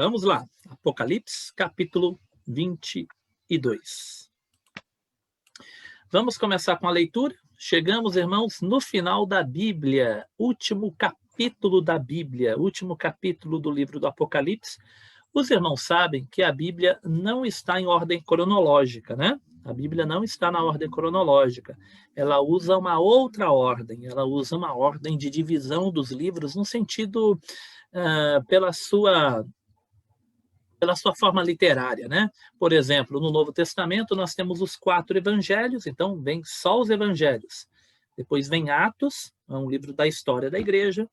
Vamos lá, Apocalipse, capítulo 22. Vamos começar com a leitura. Chegamos, irmãos, no final da Bíblia, último capítulo da Bíblia, último capítulo do livro do Apocalipse. Os irmãos sabem que a Bíblia não está em ordem cronológica, né? A Bíblia não está na ordem cronológica. Ela usa uma outra ordem, ela usa uma ordem de divisão dos livros no sentido pela sua forma literária, né? Por exemplo, no Novo Testamento nós temos os 4 evangelhos, então vem só os evangelhos. Depois vem Atos, é um livro da história da igreja.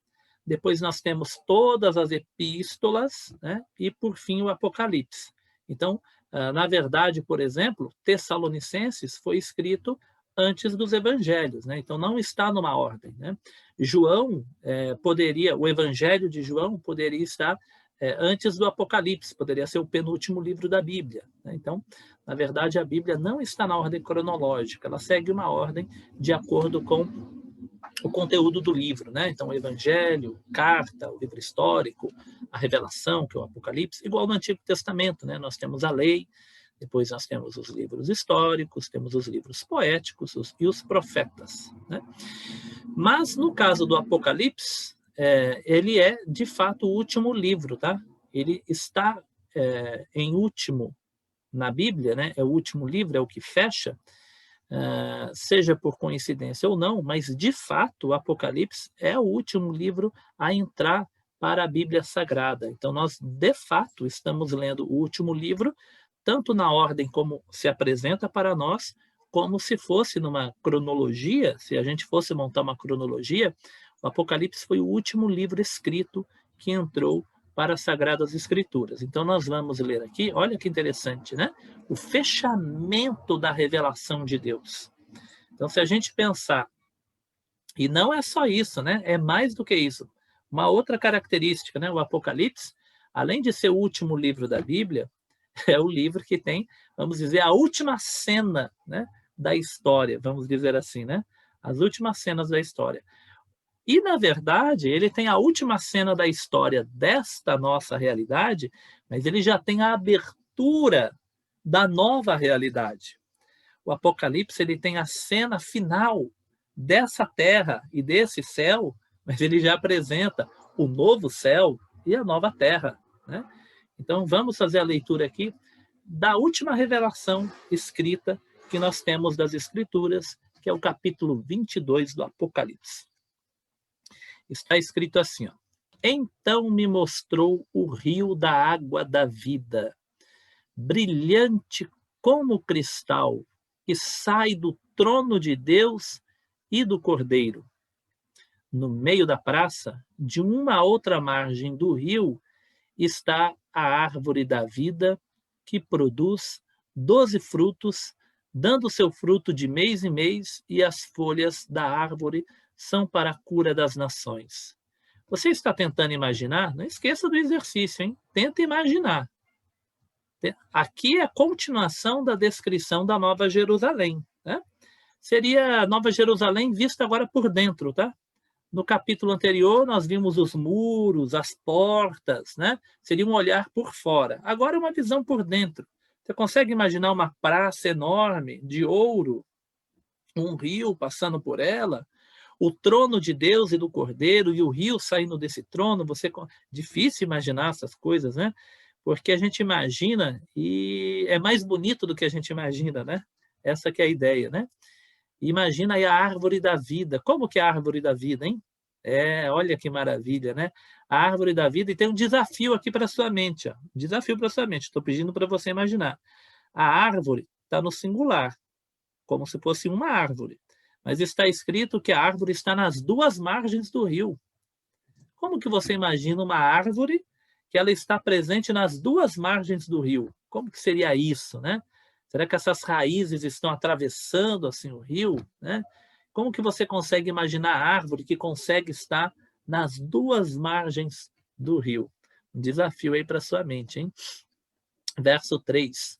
Depois nós temos todas as epístolas, né? E por fim o Apocalipse. Então, na verdade, por exemplo, Tessalonicenses foi escrito antes dos evangelhos, né? Então não está numa ordem, né? João o evangelho de João poderia estar antes do Apocalipse, poderia ser o penúltimo livro da Bíblia, né? Então, na verdade, a Bíblia não está na ordem cronológica, ela segue uma ordem de acordo com o conteúdo do livro, né? Então, o Evangelho, carta, o livro histórico, a revelação, que é o Apocalipse, igual no Antigo Testamento, né? Nós temos a lei, depois nós temos os livros históricos, temos os livros poéticos e os profetas, né? Mas, no caso do Apocalipse, ele é, de fato, o último livro, tá? Ele está em último na Bíblia, né? É o último livro, é o que fecha, seja por coincidência ou não, mas, de fato, o Apocalipse é o último livro a entrar para a Bíblia Sagrada. Então, nós, de fato, estamos lendo o último livro, tanto na ordem como se apresenta para nós, como se fosse numa cronologia, se a gente fosse montar uma cronologia, o Apocalipse foi o último livro escrito que entrou para as Sagradas Escrituras. Então, nós vamos ler aqui, olha que interessante, né? O fechamento da revelação de Deus. Então, se a gente pensar, e não é só isso, né? É mais do que isso. Uma outra característica, né? O Apocalipse, além de ser o último livro da Bíblia, é o livro que tem, vamos dizer, a última cena, né, da história, vamos dizer assim, né? As últimas cenas da história. E, na verdade, ele tem a última cena da história desta nossa realidade, mas ele já tem a abertura da nova realidade. O Apocalipse, ele tem a cena final dessa terra e desse céu, mas ele já apresenta o novo céu e a nova terra, né? Então, vamos fazer a leitura aqui da última revelação escrita que nós temos das Escrituras, que é o capítulo 22 do Apocalipse. Está escrito assim, ó: Então me mostrou o rio da água da vida, brilhante como cristal, que sai do trono de Deus e do Cordeiro. No meio da praça, de uma outra margem do rio, está a árvore da vida, que produz 12 frutos, dando seu fruto de mês em mês, e as folhas da árvore são para a cura das nações. Você está tentando imaginar? Não esqueça do exercício, hein? Tenta imaginar. Aqui é a continuação da descrição da Nova Jerusalém, né? Seria a Nova Jerusalém vista agora por dentro, tá? No capítulo anterior, nós vimos os muros, as portas, né? Seria um olhar por fora. Agora é uma visão por dentro. Você consegue imaginar uma praça enorme, de ouro, um rio passando por ela, o trono de Deus e do Cordeiro, e o rio saindo desse trono? Difícil imaginar essas coisas, né? Porque a gente imagina e é mais bonito do que a gente imagina, né? Essa que é a ideia, né? Imagina aí a árvore da vida. Como que é a árvore da vida, hein? Olha que maravilha, né? A árvore da vida, e tem um desafio aqui para sua mente, ó. Um desafio para sua mente. Estou pedindo para você imaginar. A árvore está no singular, como se fosse uma árvore. Mas está escrito que a árvore está nas duas margens do rio. Como que você imagina uma árvore que ela está presente nas duas margens do rio? Como que seria isso, né? Será que essas raízes estão atravessando assim o rio, né? Como que você consegue imaginar a árvore que consegue estar nas duas margens do rio? Um desafio aí para sua mente, hein? Verso 3.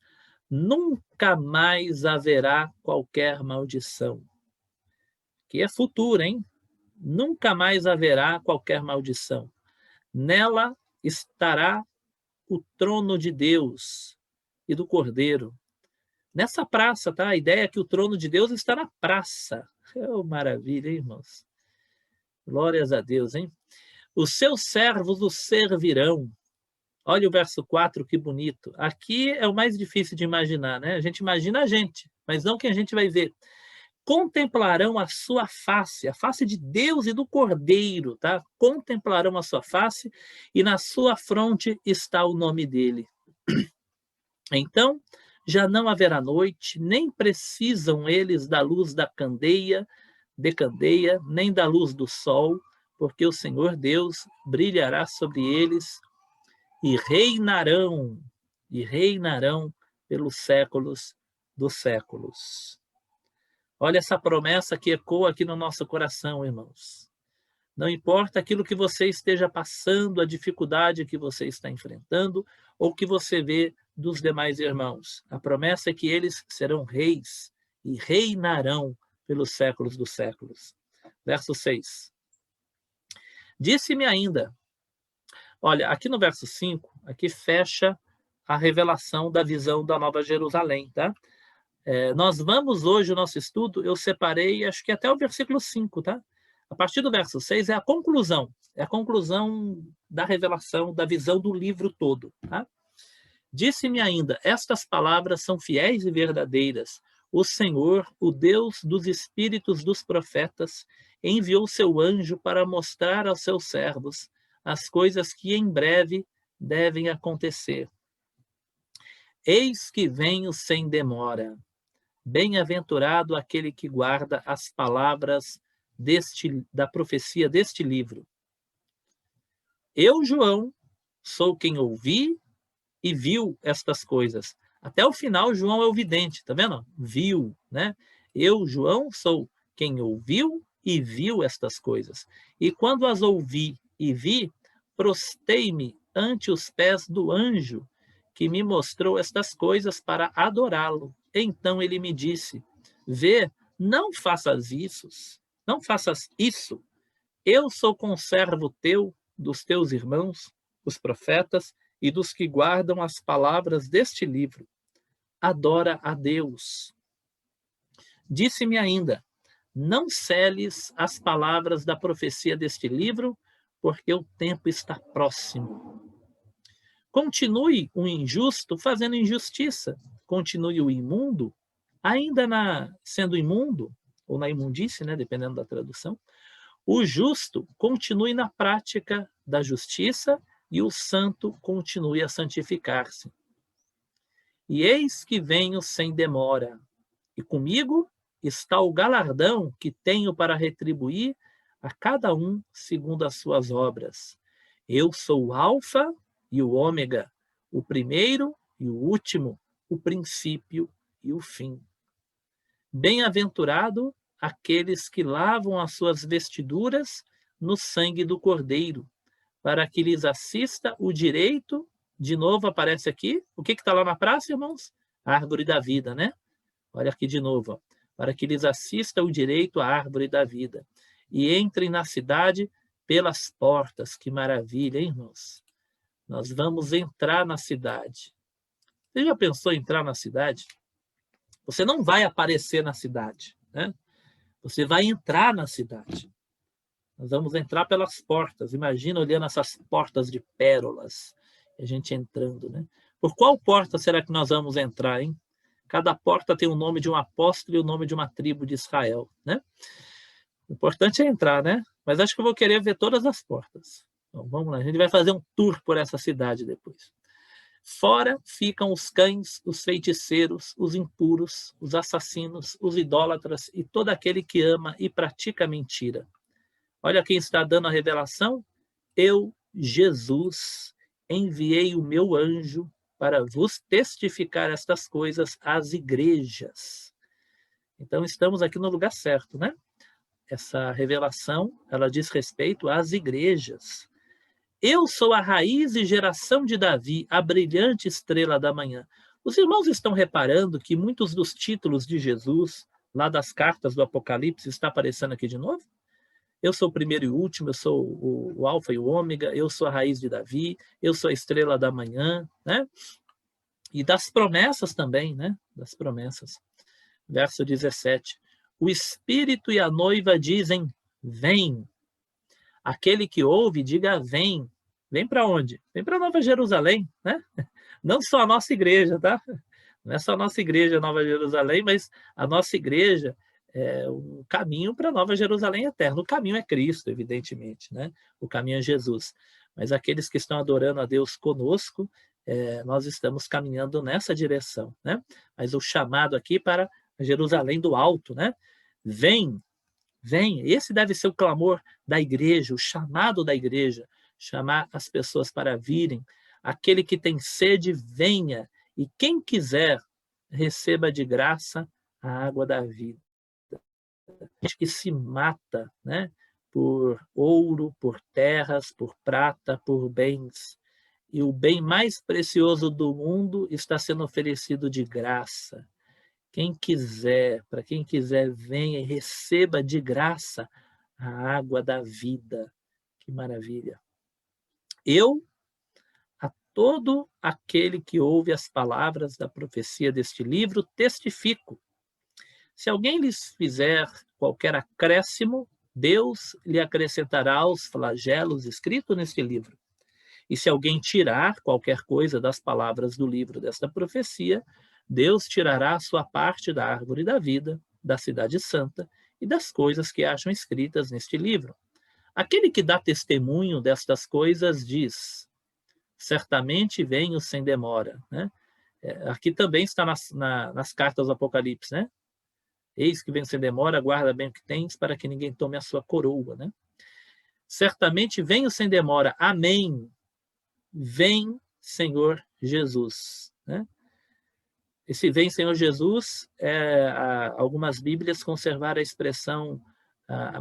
Nunca mais haverá qualquer maldição. Que é futuro, hein? Nunca mais haverá qualquer maldição. Nela estará o trono de Deus e do Cordeiro. Nessa praça, tá? A ideia é que o trono de Deus está na praça. Oh, maravilha, hein, irmãos? Glórias a Deus, hein? Os seus servos o servirão. Olha o verso 4, que bonito. Aqui é o mais difícil de imaginar, né? A gente imagina a gente, mas não quem a gente vai ver. Contemplarão a sua face, a face de Deus e do Cordeiro, tá? Contemplarão a sua face e na sua fronte está o nome dele. Então, já não haverá noite, nem precisam eles da luz da candeia, nem da luz do sol, porque o Senhor Deus brilhará sobre eles e reinarão pelos séculos dos séculos. Olha essa promessa que ecoa aqui no nosso coração, irmãos. Não importa aquilo que você esteja passando, a dificuldade que você está enfrentando, ou que você vê dos demais irmãos. A promessa é que eles serão reis e reinarão pelos séculos dos séculos. Verso 6. Disse-me ainda, olha, aqui no verso 5, aqui fecha a revelação da visão da Nova Jerusalém, tá? Nós vamos hoje, o nosso estudo, eu separei, acho que até o versículo 5, tá? A partir do verso 6 é a conclusão da revelação, da visão do livro todo, tá? Disse-me ainda, estas palavras são fiéis e verdadeiras. O Senhor, o Deus dos espíritos dos profetas, enviou seu anjo para mostrar aos seus servos as coisas que em breve devem acontecer. Eis que venho sem demora. Bem-aventurado aquele que guarda as palavras da profecia deste livro. Eu, João, sou quem ouvi e viu estas coisas. Até o final, João é o vidente, tá vendo? Viu, né? Eu, João, sou quem ouviu e viu estas coisas. E quando as ouvi e vi, prostei-me ante os pés do anjo que me mostrou estas coisas para adorá-lo. Então ele me disse, vê, não faças isso. Eu sou conservo teu, dos teus irmãos, os profetas, e dos que guardam as palavras deste livro. Adora a Deus. Disse-me ainda, não seles as palavras da profecia deste livro, porque o tempo está próximo. Continue o injusto fazendo injustiça. Continue o imundo, ainda sendo imundo, ou na imundície, né, dependendo da tradução. O justo continue na prática da justiça e o santo continue a santificar-se. E eis que venho sem demora, e comigo está o galardão que tenho para retribuir a cada um segundo as suas obras. Eu sou o Alfa e o Ômega, o primeiro e o último, o princípio e o fim. Bem-aventurado aqueles que lavam as suas vestiduras no sangue do Cordeiro, para que lhes assista o direito, de novo aparece aqui, o que está lá na praça, irmãos? A árvore da vida, né? Olha aqui de novo, ó. Para que lhes assista o direito à árvore da vida, e entrem na cidade pelas portas. Que maravilha, hein, irmãos? Nós vamos entrar na cidade. Você já pensou em entrar na cidade? Você não vai aparecer na cidade, né? Você vai entrar na cidade. Nós vamos entrar pelas portas. Imagina olhando essas portas de pérolas. A gente entrando, né? Por qual porta será que nós vamos entrar, hein? Cada porta tem o nome de um apóstolo e o nome de uma tribo de Israel, né? O importante é entrar, né? Mas acho que eu vou querer ver todas as portas. Então, vamos lá, a gente vai fazer um tour por essa cidade depois. Fora ficam os cães, os feiticeiros, os impuros, os assassinos, os idólatras e todo aquele que ama e pratica mentira. Olha quem está dando a revelação. Eu, Jesus, enviei o meu anjo para vos testificar estas coisas às igrejas. Então estamos aqui no lugar certo, né? Essa revelação, ela diz respeito às igrejas. Eu sou a raiz e geração de Davi, a brilhante estrela da manhã. Os irmãos estão reparando que muitos dos títulos de Jesus, lá das cartas do Apocalipse, está aparecendo aqui de novo? Eu sou o primeiro e o último, eu sou o alfa e o ômega, eu sou a raiz de Davi, eu sou a estrela da manhã, né? E das promessas também, né? Das promessas. Verso 17. O Espírito e a noiva dizem, vem. Aquele que ouve, diga, vem. Vem para onde? Vem para Nova Jerusalém, né? Não só a nossa igreja, tá? Não é só a nossa igreja Nova Jerusalém, mas a nossa igreja é o caminho para Nova Jerusalém eterna. O caminho é Cristo, evidentemente, né? O caminho é Jesus. Mas aqueles que estão adorando a Deus conosco, nós estamos caminhando nessa direção, né? Mas o chamado aqui para Jerusalém do alto, né? Vem, vem. Esse deve ser o clamor da igreja, o chamado da igreja, chamar as pessoas para virem. Aquele que tem sede, venha. E quem quiser, receba de graça a água da vida. Gente que se mata, né? Por ouro, por terras, por prata, por bens. E o bem mais precioso do mundo está sendo oferecido de graça. Quem quiser, para quem quiser, venha e receba de graça a água da vida. Que maravilha. Eu, a todo aquele que ouve as palavras da profecia deste livro, testifico. Se alguém lhes fizer qualquer acréscimo, Deus lhe acrescentará os flagelos escritos neste livro. E se alguém tirar qualquer coisa das palavras do livro desta profecia, Deus tirará a sua parte da árvore da vida, da cidade santa e das coisas que acham escritas neste livro. Aquele que dá testemunho destas coisas diz, certamente venho sem demora. Né? Aqui também está nas cartas do Apocalipse, né? Eis que vem sem demora, guarda bem o que tens, para que ninguém tome a sua coroa, né? Certamente venho sem demora. Amém. Vem, Senhor Jesus, né? Esse vem, Senhor Jesus, algumas Bíblias conservaram a expressão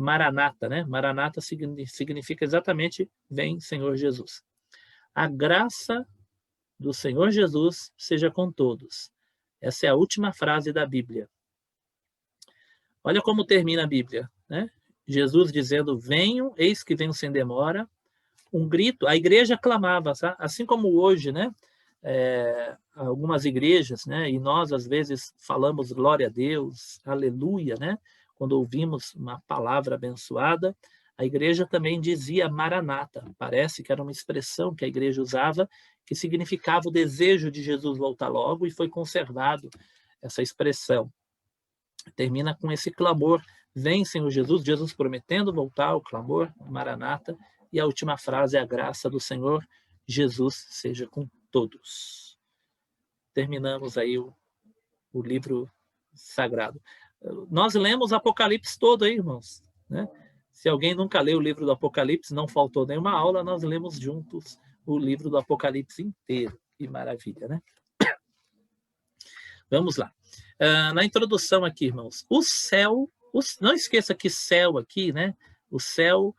Maranata, né? Maranata significa exatamente vem, Senhor Jesus. A graça do Senhor Jesus seja com todos. Essa é a última frase da Bíblia. Olha como termina a Bíblia, né? Jesus dizendo, venho, eis que venho sem demora. Um grito, a igreja clamava, tá? Assim como hoje, né? Algumas igrejas, né? E nós às vezes falamos glória a Deus, aleluia, né? Quando ouvimos uma palavra abençoada, a igreja também dizia Maranata. Parece que era uma expressão que a igreja usava, que significava o desejo de Jesus voltar logo, e foi conservado essa expressão. Termina com esse clamor, vem Senhor Jesus, Jesus prometendo voltar, o clamor, Maranata, e a última frase é a graça do Senhor Jesus seja com todos. Terminamos aí o livro sagrado. Nós lemos Apocalipse todo aí, irmãos, né? Se alguém nunca leu o livro do Apocalipse, não faltou nenhuma aula, nós lemos juntos o livro do Apocalipse inteiro. Que maravilha, né? Vamos lá. Na introdução aqui, irmãos, o céu, não esqueça que céu aqui, né? O céu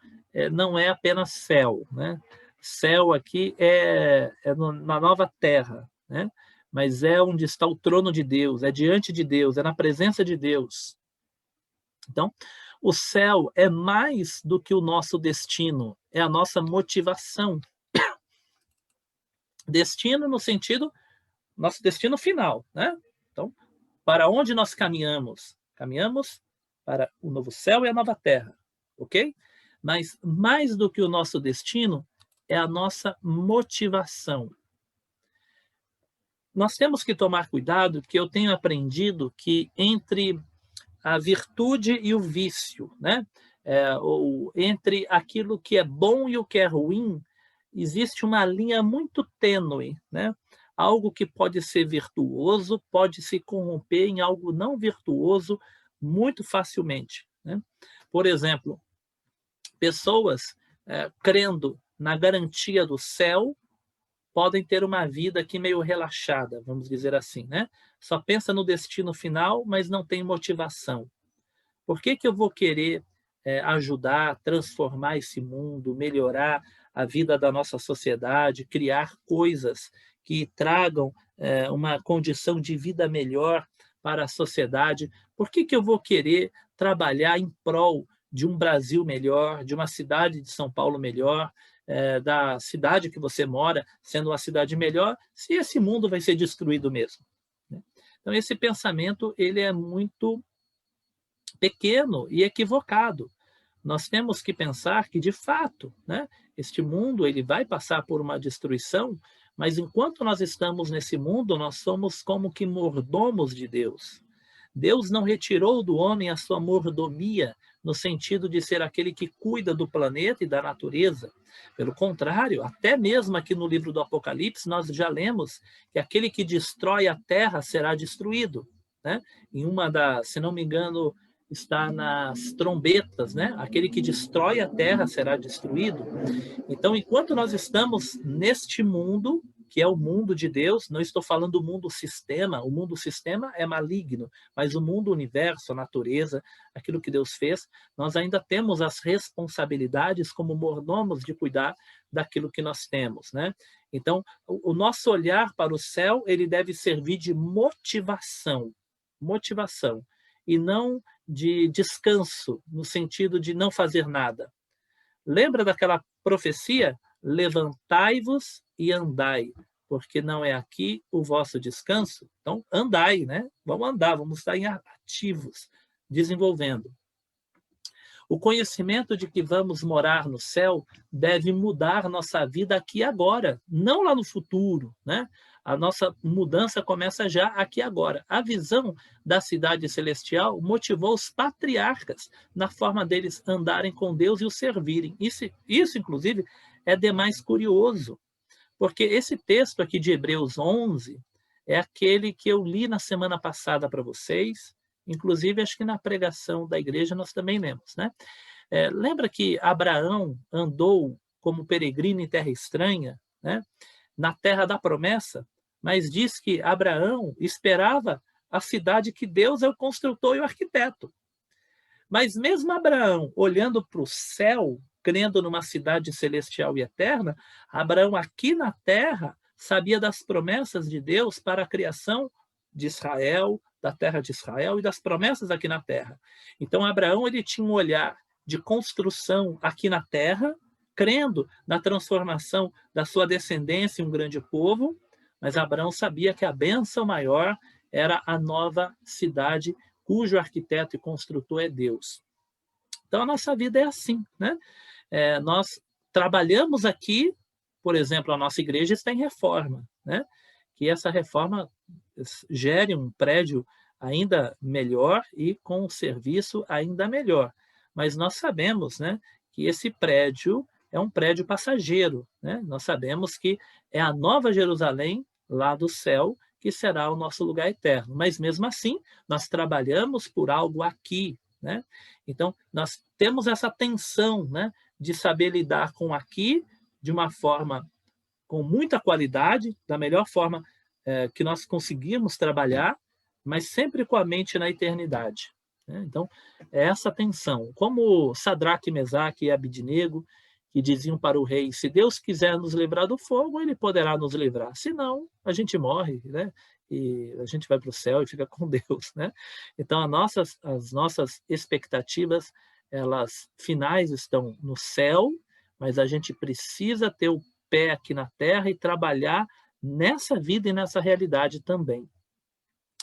não é apenas céu, né? Céu aqui na nova terra, né? Mas é onde está o trono de Deus, é diante de Deus, é na presença de Deus. Então, o céu é mais do que o nosso destino, é a nossa motivação. Destino no sentido, nosso destino final, né? Então, para onde nós caminhamos? Caminhamos para o novo céu e a nova terra, ok? Mas mais do que o nosso destino, é a nossa motivação. Nós temos que tomar cuidado, porque eu tenho aprendido que entre a virtude e o vício, né? Ou entre aquilo que é bom e o que é ruim, existe uma linha muito tênue, né? Algo que pode ser virtuoso pode se corromper em algo não virtuoso muito facilmente, né? Por exemplo, pessoas crendo na garantia do céu podem ter uma vida aqui meio relaxada, vamos dizer assim, né? Só pensa no destino final, mas não tem motivação. Por que eu vou querer ajudar, transformar esse mundo, melhorar a vida da nossa sociedade, criar coisas que tragam uma condição de vida melhor para a sociedade? Por que eu vou querer trabalhar em prol de um Brasil melhor, de uma cidade de São Paulo melhor, da cidade que você mora sendo uma cidade melhor, se esse mundo vai ser destruído mesmo, né? Então, esse pensamento ele é muito pequeno e equivocado. Nós temos que pensar que, de fato, né, este mundo ele vai passar por uma destruição, mas enquanto nós estamos nesse mundo, nós somos como que mordomos de Deus. Deus não retirou do homem a sua mordomia, no sentido de ser aquele que cuida do planeta e da natureza. Pelo contrário, até mesmo aqui no livro do Apocalipse, nós já lemos que aquele que destrói a terra será destruído, né? Em uma das, se não me engano, está nas trombetas, né? Aquele que destrói a terra será destruído. Então, enquanto nós estamos neste mundo, que é o mundo de Deus, não estou falando do mundo sistema, o mundo sistema é maligno, mas o mundo universo, a natureza, aquilo que Deus fez, nós ainda temos as responsabilidades como mordomos de cuidar daquilo que nós temos, né? Então, o nosso olhar para o céu, ele deve servir de motivação, e não de descanso, no sentido de não fazer nada. Lembra daquela profecia? Levantai-vos e andai, porque não é aqui o vosso descanso. Então, andai, né? Vamos andar, vamos estar ativos, desenvolvendo. O conhecimento de que vamos morar no céu deve mudar nossa vida aqui e agora, não lá no futuro, né? A nossa mudança começa já aqui e agora. A visão da cidade celestial motivou os patriarcas na forma deles andarem com Deus e o servirem. Isso, inclusive, é demais curioso, porque esse texto aqui de Hebreus 11 é aquele que eu li na semana passada para vocês, inclusive acho que na pregação da igreja nós também lemos, né? Lembra que Abraão andou como peregrino em terra estranha, né? Na terra da promessa, mas diz que Abraão esperava a cidade que Deus é o construtor e o arquiteto. Mas mesmo Abraão, olhando para o céu, crendo numa cidade celestial e eterna, Abraão aqui na terra sabia das promessas de Deus para a criação de Israel, da terra de Israel e das promessas aqui na terra. Então Abraão ele tinha um olhar de construção aqui na terra, crendo na transformação da sua descendência em um grande povo, mas Abraão sabia que a bênção maior era a nova cidade cujo arquiteto e construtor é Deus. Então a nossa vida é assim, né? Nós trabalhamos aqui, por exemplo, a nossa igreja está em reforma, né? Que essa reforma gere um prédio ainda melhor e com um serviço ainda melhor. Mas nós sabemos, né, que esse prédio é um prédio passageiro, né? Nós sabemos que é a Nova Jerusalém, lá do céu, que será o nosso lugar eterno. Mas mesmo assim, nós trabalhamos por algo aqui, né? Então, nós temos essa tensão, né, de saber lidar com aqui de uma forma com muita qualidade, da melhor forma que nós conseguimos trabalhar, mas sempre com a mente na eternidade, né? Então, é essa tensão. Como Sadraque, Mesaque e Abidnego, que diziam para o rei, se Deus quiser nos livrar do fogo, ele poderá nos livrar. Se não, a gente morre, né? E a gente vai para o céu e fica com Deus, né? Então, as nossas expectativas, elas finais estão no céu, mas a gente precisa ter o pé aqui na terra e trabalhar nessa vida e nessa realidade também.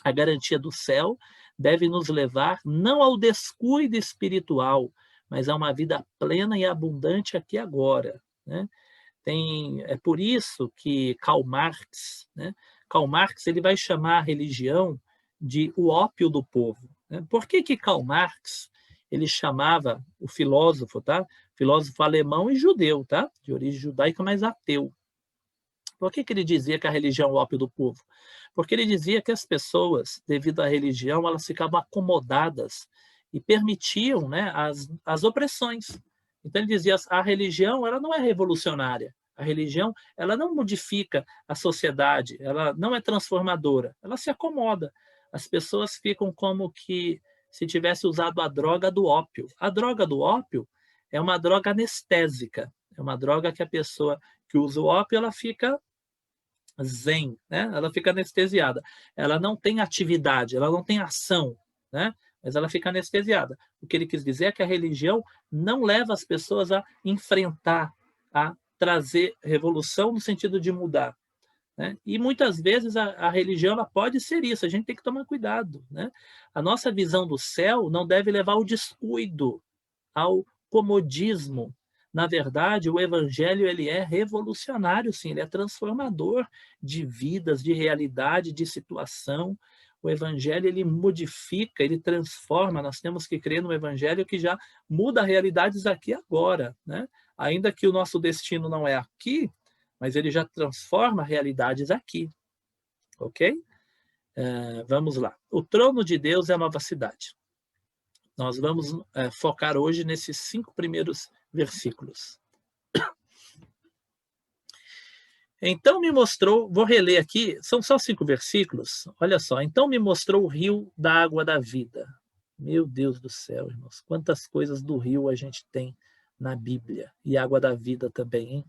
A garantia do céu deve nos levar não ao descuido espiritual, mas a uma vida plena e abundante aqui e agora, né? É por isso que Karl Marx, né? Karl Marx ele vai chamar a religião de o ópio do povo, né? Por que Karl Marx ele chamava o filósofo, tá? Filósofo alemão e judeu, tá? De origem judaica, mas ateu. Por que ele dizia que a religião é o ópio do povo? Porque ele dizia que as pessoas, devido à religião, elas ficavam acomodadas e permitiam, né, as opressões. Então ele dizia a religião ela não é revolucionária. A religião ela não modifica a sociedade, ela não é transformadora, ela se acomoda. As pessoas ficam como que se tivesse usado a droga do ópio. A droga do ópio é uma droga anestésica, é uma droga que a pessoa que usa o ópio ela fica zen, né? Ela fica anestesiada. Ela não tem atividade, ela não tem ação, né? mas ela fica anestesiada. O que ele quis dizer é que a religião não leva as pessoas a enfrentar, a trazer revolução no sentido de mudar, né? E muitas vezes a religião ela pode ser isso, a gente tem que tomar cuidado, né? A nossa visão do céu não deve levar ao descuido, ao comodismo. Na verdade, o evangelho ele é revolucionário, sim, ele é transformador de vidas, de realidade, de situação. O evangelho ele modifica, ele transforma. Nós temos que crer no evangelho que já muda realidades aqui e agora, né? Ainda que o nosso destino não é aqui, mas ele já transforma realidades aqui, ok? Vamos lá. O trono de Deus é a nova cidade. Nós vamos focar hoje nesses 5 primeiros versículos. Então me mostrou, vou reler aqui, são só 5 versículos, olha só. Então me mostrou o rio da água da vida. Meu Deus do céu, irmãos, quantas coisas do rio a gente tem na Bíblia. E água da vida também, hein?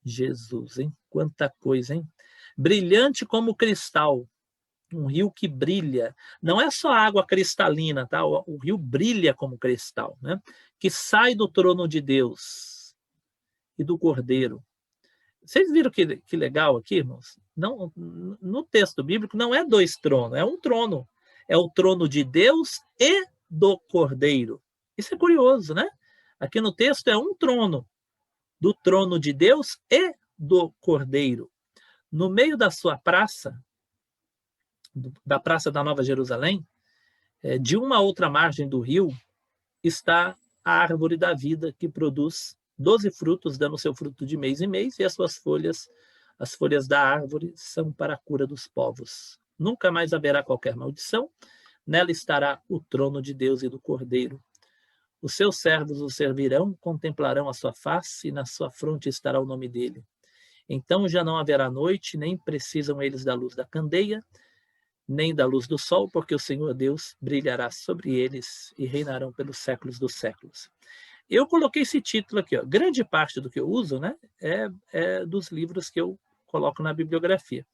Jesus, hein? Quanta coisa, hein? Brilhante como cristal, um rio que brilha. Não é só água cristalina, tá? O rio brilha como cristal, né? Que sai do trono de Deus e do Cordeiro. Vocês viram que legal aqui, irmãos? Não, no texto bíblico não é 2 tronos, é um trono. É o trono de Deus e do Cordeiro. Isso é curioso, né? Aqui no texto é um trono, do trono de Deus e do Cordeiro. No meio da sua praça, da Praça da Nova Jerusalém, de uma outra margem do rio, está a árvore da vida, que produz 12 frutos, dando seu fruto de mês em mês, e as suas folhas, as folhas da árvore, são para a cura dos povos. Nunca mais haverá qualquer maldição, nela estará o trono de Deus e do Cordeiro. Os seus servos o servirão, contemplarão a sua face, e na sua fronte estará o nome dele. Então já não haverá noite, nem precisam eles da luz da candeia, nem da luz do sol, porque o Senhor Deus brilhará sobre eles e reinarão pelos séculos dos séculos. Eu coloquei esse título aqui, ó. Grande parte do que eu uso, né, é dos livros que eu coloco na bibliografia.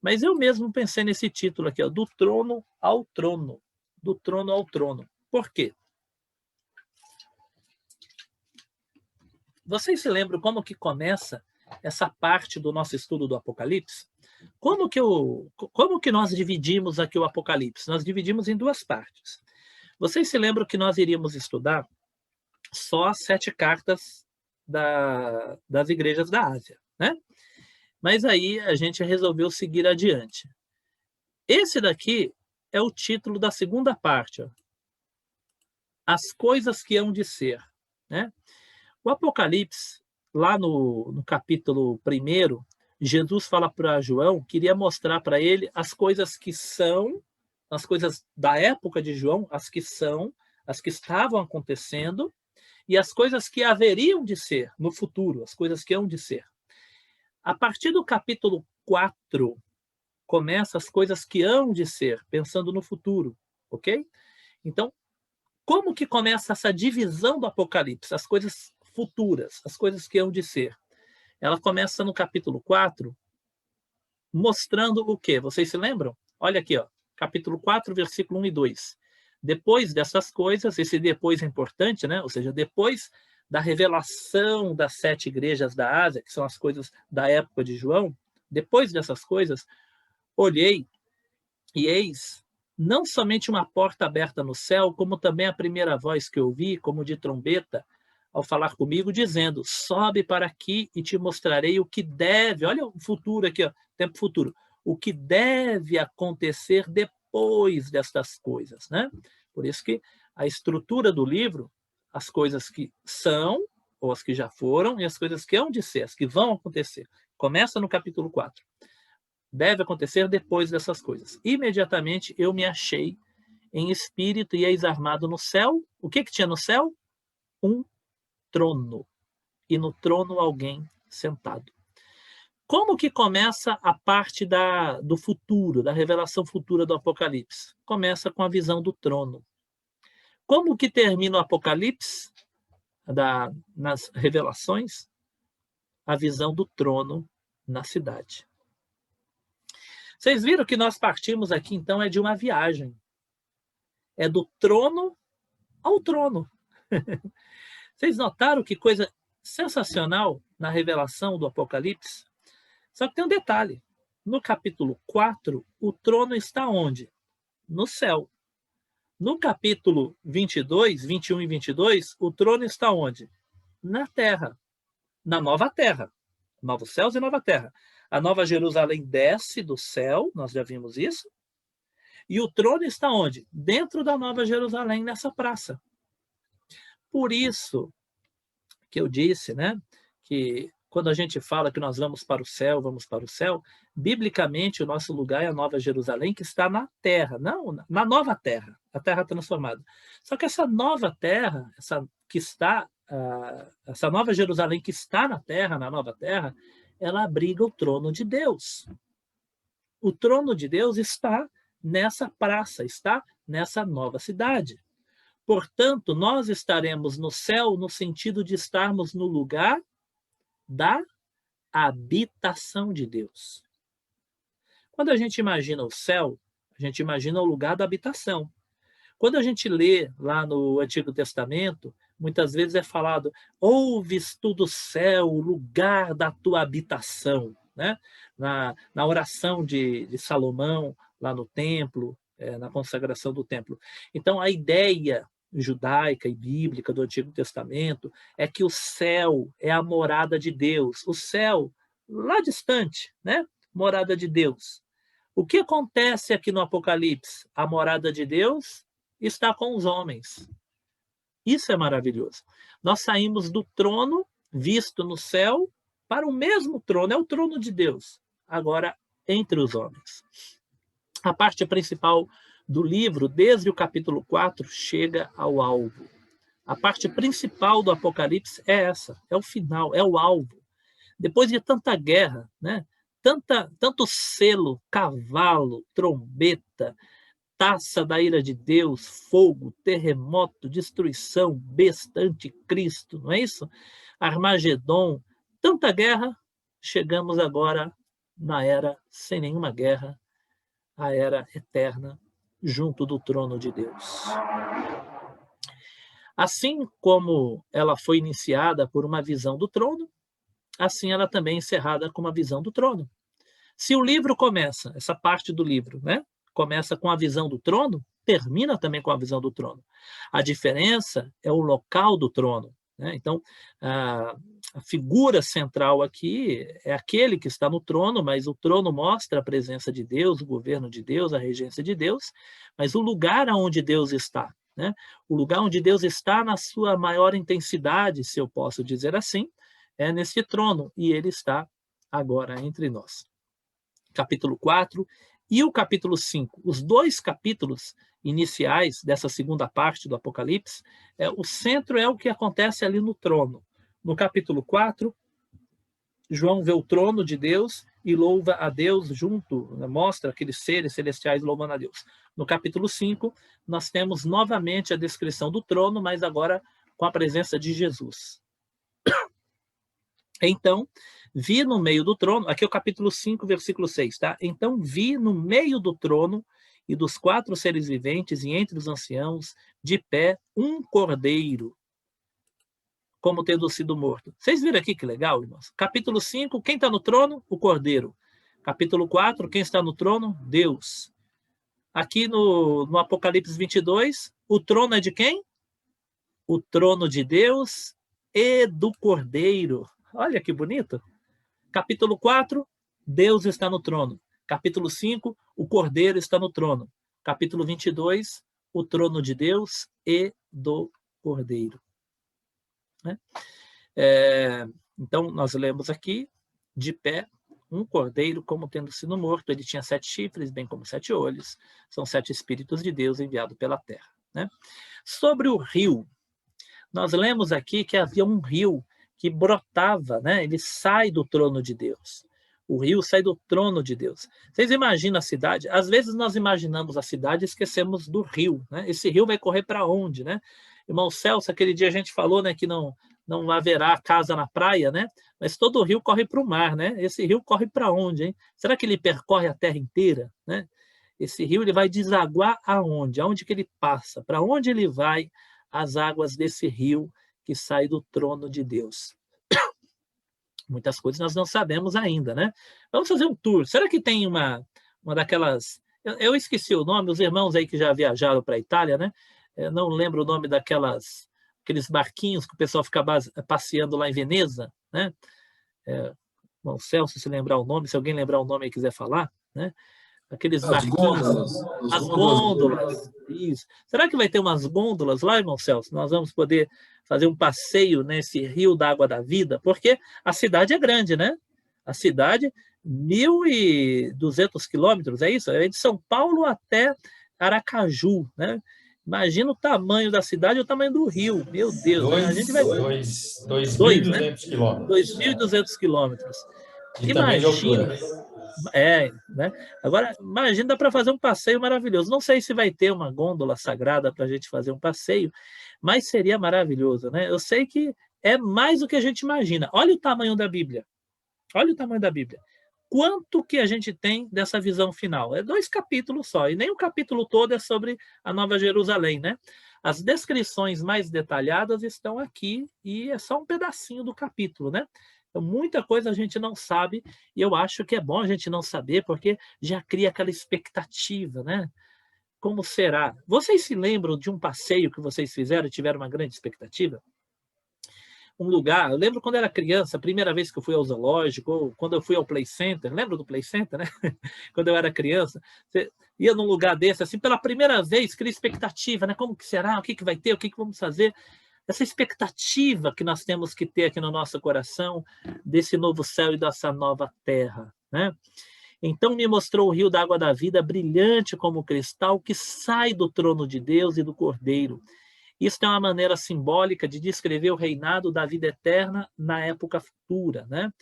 Mas eu mesmo pensei nesse título aqui, ó, do trono ao trono. Do trono ao trono. Por quê? Vocês se lembram como que começa essa parte do nosso estudo do Apocalipse? Como que nós dividimos aqui o Apocalipse? Nós dividimos em 2 partes. Vocês se lembram que nós iríamos estudar só as 7 cartas das igrejas da Ásia, né? Mas aí a gente resolveu seguir adiante. Esse daqui é o título da segunda parte, ó. As coisas que hão de ser, né? O Apocalipse, lá no capítulo 1, Jesus fala para João, queria mostrar para ele as coisas que são, as coisas da época de João, as que são, as que estavam acontecendo, e as coisas que haveriam de ser no futuro, as coisas que hão de ser. A partir do capítulo 4, começa as coisas que hão de ser, pensando no futuro, ok? Então, como que começa essa divisão do Apocalipse? As coisas futuras, as coisas que hão de ser. Ela começa no capítulo 4, mostrando o quê? Vocês se lembram? Olha aqui, ó, capítulo 4, versículo 1 e 2. Depois dessas coisas, esse depois é importante, né? Ou seja, depois da revelação das 7 igrejas da Ásia, que são as coisas da época de João, depois dessas coisas, olhei e eis não somente uma porta aberta no céu, como também a primeira voz que ouvi, como de trombeta, ao falar comigo, dizendo: sobe para aqui e te mostrarei o que deve, olha o futuro aqui, ó, tempo futuro, o que deve acontecer depois destas coisas, né? Por isso que a estrutura do livro, as coisas que são, ou as que já foram, e as coisas que hão de ser, as que vão acontecer. Começa no capítulo 4. Deve acontecer depois dessas coisas. Imediatamente eu me achei em espírito e eis armado no céu. O que tinha no céu? Um trono. E no trono alguém sentado. Como que começa a parte do futuro, da revelação futura do Apocalipse? Começa com a visão do trono. Como que termina o Apocalipse? Nas revelações? A visão do trono na cidade. Vocês viram que nós partimos aqui, então, de uma viagem. é do trono ao trono. Vocês notaram que coisa sensacional na revelação do Apocalipse? Só que tem um detalhe. No capítulo 4, o trono está onde? No céu. No capítulo 22, 21 e 22, o trono está onde? Na terra. Na nova terra. Novos céus e nova terra. A nova Jerusalém desce do céu, nós já vimos isso. E o trono está onde? Dentro da nova Jerusalém, nessa praça. Por isso que eu disse, né, que quando a gente fala que nós vamos para o céu, biblicamente o nosso lugar é a Nova Jerusalém, que está na terra, não na nova terra, a terra transformada. Só que essa nova terra, essa nova Jerusalém que está na terra, na nova terra, ela abriga o trono de Deus. O trono de Deus está nessa praça, está nessa nova cidade. Portanto, nós estaremos no céu no sentido de estarmos no lugar da habitação de Deus. Quando a gente imagina o céu, a gente imagina o lugar da habitação. Quando a gente lê lá no Antigo Testamento, muitas vezes é falado: ouves tu do céu, o lugar da tua habitação. Né? Na oração de Salomão, lá no templo, na consagração do templo. Então, a ideia judaica e bíblica do Antigo Testamento é que o céu é a morada de Deus. O céu, lá distante, né? Morada de Deus. O que acontece aqui no Apocalipse? A morada de Deus está com os homens. Isso é maravilhoso. Nós saímos do trono visto no céu para o mesmo trono, é o trono de Deus, agora entre os homens. A parte principal do livro, desde o capítulo 4, chega ao alvo. A parte principal do Apocalipse é essa, é o final, é o alvo. Depois de tanta guerra, né? Tanto selo, cavalo, trombeta, taça da ira de Deus, fogo, terremoto, destruição, besta, anticristo, não é isso? Armagedon, tanta guerra, chegamos agora na era sem nenhuma guerra, a era eterna, junto do trono de Deus. Assim como ela foi iniciada por uma visão do trono, assim ela também é encerrada com uma visão do trono. Se o livro começa, essa parte do livro, né, começa com a visão do trono, termina também com a visão do trono. A diferença é o local do trono. Né? Então, a figura central aqui é aquele que está no trono, mas o trono mostra a presença de Deus, o governo de Deus, a regência de Deus, mas o lugar onde Deus está, né? O lugar onde Deus está na sua maior intensidade, se eu posso dizer assim, é nesse trono, e ele está agora entre nós. Capítulo 4 e o capítulo 5, os dois capítulos iniciais dessa segunda parte do Apocalipse, o centro é o que acontece ali no trono. No capítulo 4, João vê o trono de Deus e louva a Deus junto, né, mostra aqueles seres celestiais louvando a Deus. No capítulo 5, nós temos novamente a descrição do trono, mas agora com a presença de Jesus. Então, vi no meio do trono, aqui é o capítulo 5, versículo 6, tá? Então vi no meio do trono e dos 4 seres viventes e entre os anciãos, de pé, um cordeiro, como tendo sido morto. Vocês viram aqui que legal, irmãos? Capítulo 5, quem está no trono? O cordeiro. Capítulo 4, quem está no trono? Deus. Aqui no Apocalipse 22, o trono é de quem? O trono de Deus e do cordeiro. Olha que bonito. Capítulo 4, Deus está no trono. Capítulo 5, o cordeiro está no trono. Capítulo 22, o trono de Deus e do cordeiro. Né? Então, nós lemos aqui, de pé, um cordeiro como tendo sido morto. Ele tinha 7 chifres, bem como 7 olhos. São 7 espíritos de Deus enviados pela terra. Né? Sobre o rio, nós lemos aqui que havia um rio que brotava, né? Ele sai do trono de Deus. O rio sai do trono de Deus. Vocês imaginam a cidade? Às vezes nós imaginamos a cidade e esquecemos do rio. Né? Esse rio vai correr para onde? Né? Irmão Celso, aquele dia a gente falou, né, que não haverá casa na praia, né? Mas todo o rio corre para o mar. Né? Esse rio corre para onde? Hein? Será que ele percorre a terra inteira? Né? Esse rio ele vai desaguar aonde? Aonde que ele passa? Para onde ele vai as águas desse rio que sai do trono de Deus? Muitas coisas nós não sabemos ainda, né? Vamos fazer um tour. Será que tem uma daquelas... Eu esqueci o nome, os irmãos aí que já viajaram para a Itália, né? Eu não lembro o nome aqueles barquinhos que o pessoal fica passeando lá em Veneza, né? Bom, Celso, se lembrar o nome, se alguém lembrar o nome e quiser falar, né? Aqueles As barquinhos, gôndolas. as gôndolas. Isso. Será que vai ter umas gôndolas lá, irmão Celso? Nós vamos poder fazer um passeio nesse rio da água da vida, porque a cidade é grande, né? A cidade, 1.200 quilômetros, é isso? É de São Paulo até Aracaju, né? Imagina o tamanho da cidade e o tamanho do rio. Meu Deus, né? A gente vai... 2, né? 2.200 quilômetros. 2.200 quilômetros. E também de Imagina, altura. né? Agora, imagina, dá para fazer um passeio maravilhoso. Não sei se vai ter uma gôndola sagrada para a gente fazer um passeio, mas seria maravilhoso, né? Eu sei que é mais do que a gente imagina. Olha o tamanho da Bíblia. Olha o tamanho da Bíblia. Quanto que a gente tem dessa visão final? É 2 capítulos só, e nem o capítulo todo é sobre a Nova Jerusalém, né? As descrições mais detalhadas estão aqui, e é só um pedacinho do capítulo, né? Então, muita coisa a gente não sabe, e eu acho que é bom a gente não saber, porque já cria aquela expectativa, né? Como será? Vocês se lembram de um passeio que vocês fizeram e tiveram uma grande expectativa? Um lugar, eu lembro quando era criança, a primeira vez que eu fui ao zoológico, ou quando eu fui ao Play Center, lembra do Play Center, né? Quando eu era criança, você ia num lugar desse, assim, pela primeira vez, cria expectativa, né? Como que será? O que vai ter? O que vamos fazer? Essa expectativa que nós temos que ter aqui no nosso coração desse novo céu e dessa nova terra, né? Então me mostrou o rio da água da vida, brilhante como cristal, que sai do trono de Deus e do Cordeiro. Isso é uma maneira simbólica de descrever o reinado da vida eterna na época futura, né?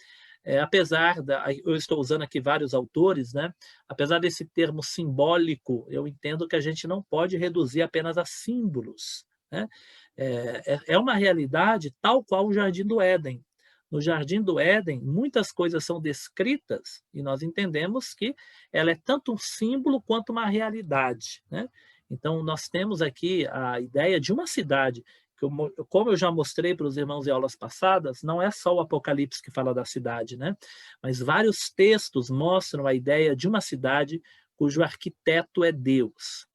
Eu estou usando aqui vários autores, né? Apesar desse termo simbólico, eu entendo que a gente não pode reduzir apenas a símbolos, né? É uma realidade tal qual o Jardim do Éden. No Jardim do Éden, muitas coisas são descritas e nós entendemos que ela é tanto um símbolo quanto uma realidade, né? Então, nós temos aqui a ideia de uma cidade, que como eu já mostrei para os irmãos em aulas passadas, não é só o Apocalipse que fala da cidade, né? Mas vários textos mostram a ideia de uma cidade cujo arquiteto é Deus.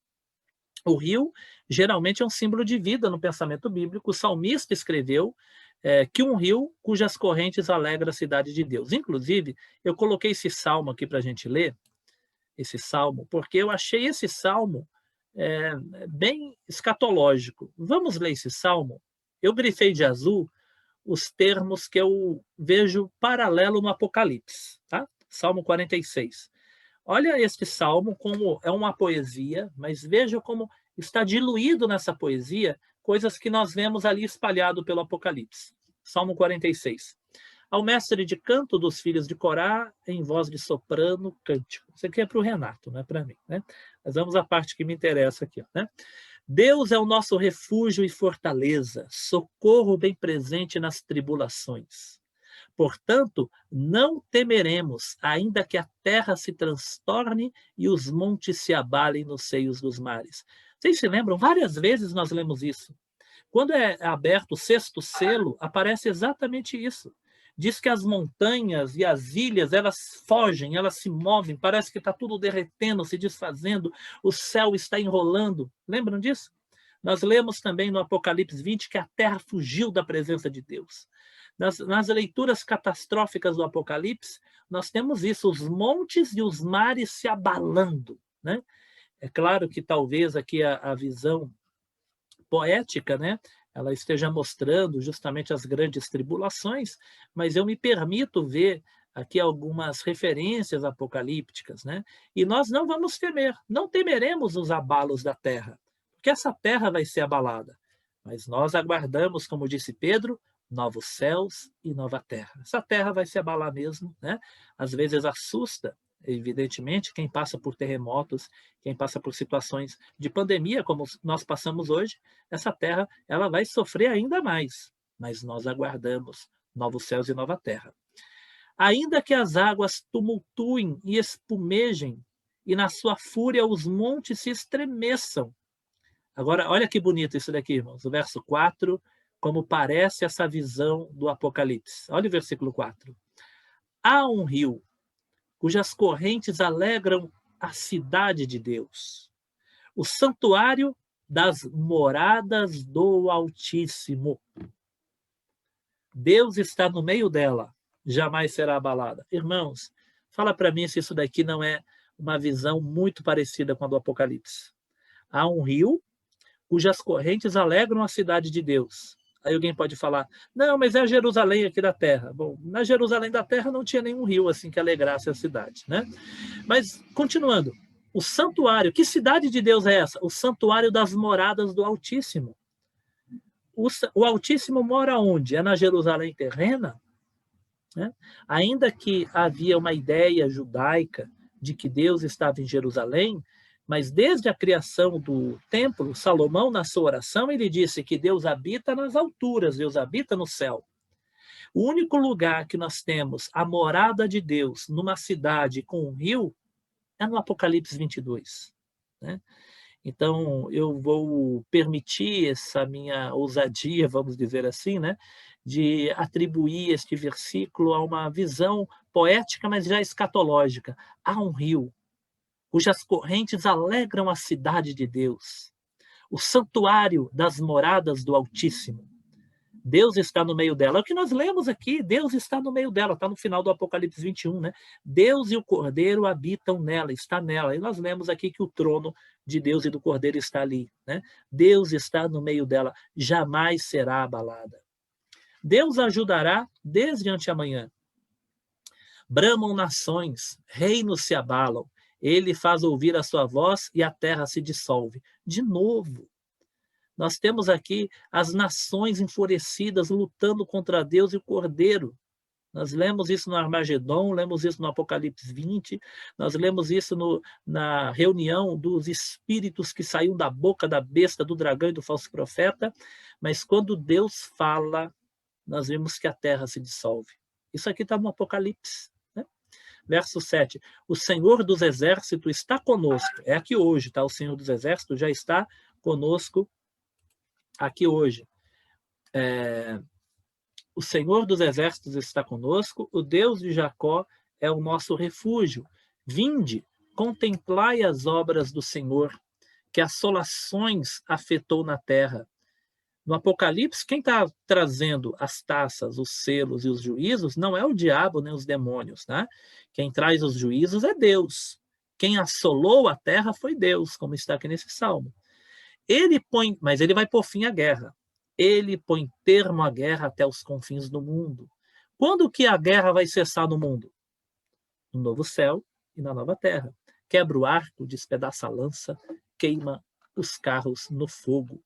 O rio geralmente é um símbolo de vida no pensamento bíblico. O salmista escreveu que um rio cujas correntes alegra a cidade de Deus. Inclusive, eu coloquei esse salmo aqui para a gente ler, esse salmo, porque eu achei esse salmo bem escatológico. Vamos ler esse salmo? Eu grifei de azul os termos que eu vejo paralelo no Apocalipse, tá? Salmo 46. Olha este salmo como é uma poesia, mas veja como está diluído nessa poesia coisas que nós vemos ali espalhado pelo Apocalipse. Salmo 46. Ao mestre de canto dos filhos de Corá, em voz de soprano, cântico. Isso aqui é para o Renato, não é para mim, né? Mas vamos à parte que me interessa aqui, né? Deus é o nosso refúgio e fortaleza, socorro bem presente nas tribulações. Portanto, não temeremos, ainda que a terra se transtorne e os montes se abalem nos seios dos mares. Vocês se lembram? Várias vezes nós lemos isso. Quando é aberto o sexto selo, aparece exatamente isso. Diz que as montanhas e as ilhas, elas fogem, elas se movem, parece que está tudo derretendo, se desfazendo, o céu está enrolando. Lembram disso? Nós lemos também no Apocalipse 20 que a terra fugiu da presença de Deus. Nas leituras catastróficas do Apocalipse, nós temos isso, os montes e os mares se abalando, né? É claro que talvez aqui a visão poética, né? Ela esteja mostrando justamente as grandes tribulações, mas eu me permito ver aqui algumas referências apocalípticas, né? E nós não vamos temer, não temeremos os abalos da terra, porque essa terra vai ser abalada. Mas nós aguardamos, como disse Pedro, novos céus e nova terra. Essa terra vai se abalar mesmo, né? Às vezes assusta, evidentemente, quem passa por terremotos, quem passa por situações de pandemia, como nós passamos hoje, essa terra ela vai sofrer ainda mais, mas nós aguardamos novos céus e nova terra. Ainda que as águas tumultuem e espumejem, e na sua fúria os montes se estremeçam. Agora, olha que bonito isso daqui, irmãos. O verso 4, como parece essa visão do Apocalipse. Olha o versículo 4. Há um rio cujas correntes alegram a cidade de Deus, o santuário das moradas do Altíssimo. Deus está no meio dela, jamais será abalada. Irmãos, fala para mim se isso daqui não é uma visão muito parecida com a do Apocalipse. Há um rio cujas correntes alegram a cidade de Deus. Aí alguém pode falar, não, mas é a Jerusalém aqui da terra. Bom, na Jerusalém da terra não tinha nenhum rio assim que alegrasse a cidade, né? Mas, continuando, o santuário, que cidade de Deus é essa? O santuário das moradas do Altíssimo. O Altíssimo mora onde? É na Jerusalém terrena? Né? Ainda que havia uma ideia judaica de que Deus estava em Jerusalém, mas desde a criação do templo, Salomão, na sua oração, ele disse que Deus habita nas alturas, Deus habita no céu. O único lugar que nós temos a morada de Deus numa cidade com um rio é no Apocalipse 22. Né? Então, eu vou permitir essa minha ousadia, vamos dizer assim, né, de atribuir este versículo a uma visão poética, mas já escatológica. Há um rio cujas correntes alegram a cidade de Deus, o santuário das moradas do Altíssimo. Deus está no meio dela. É o que nós lemos aqui, Deus está no meio dela, está no final do Apocalipse 21, né? Deus e o Cordeiro habitam nela, está nela. E nós lemos aqui que o trono de Deus e do Cordeiro está ali, né? Deus está no meio dela, jamais será abalada. Deus ajudará desde anteamanhã. Bramam nações, reinos se abalam, ele faz ouvir a sua voz e a terra se dissolve. De novo, nós temos aqui as nações enfurecidas lutando contra Deus e o Cordeiro. Nós lemos isso no Armagedon, lemos isso no Apocalipse 20, nós lemos isso na reunião dos espíritos que saíram da boca da besta, do dragão e do falso profeta, mas quando Deus fala, nós vemos que a terra se dissolve. Isso aqui está no Apocalipse. Verso 7, o Senhor dos Exércitos está conosco. É aqui hoje, tá? O Senhor dos Exércitos já está conosco aqui hoje. O Senhor dos Exércitos está conosco, o Deus de Jacó é o nosso refúgio. Vinde, contemplai as obras do Senhor, que assolações afetou na terra. No Apocalipse, quem está trazendo as taças, os selos e os juízos não é o diabo nem os demônios, né? Quem traz os juízos é Deus. Quem assolou a terra foi Deus, como está aqui nesse salmo. Mas ele vai pôr fim à guerra. Ele põe termo à guerra até os confins do mundo. Quando que a guerra vai cessar no mundo? No novo céu e na nova terra. Quebra o arco, despedaça a lança, queima os carros no fogo.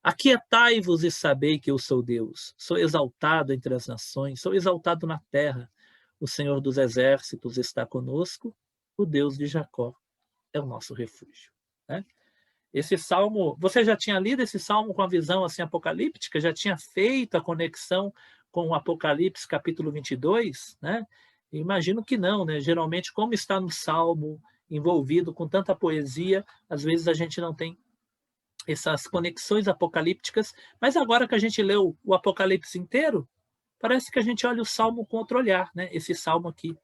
Aquietai-vos e sabei que eu sou Deus. Sou exaltado entre as nações, sou exaltado na terra. O Senhor dos Exércitos está conosco, o Deus de Jacó é o nosso refúgio. Né? Esse salmo, você já tinha lido esse salmo com a visão assim apocalíptica? Já tinha feito a conexão com o Apocalipse capítulo 22? Né? Imagino que não, né? Geralmente, como está no salmo, envolvido com tanta poesia, às vezes a gente não tem essas conexões apocalípticas, mas agora que a gente leu o Apocalipse inteiro, parece que a gente olha o Salmo com outro olhar, né? Esse Salmo aqui,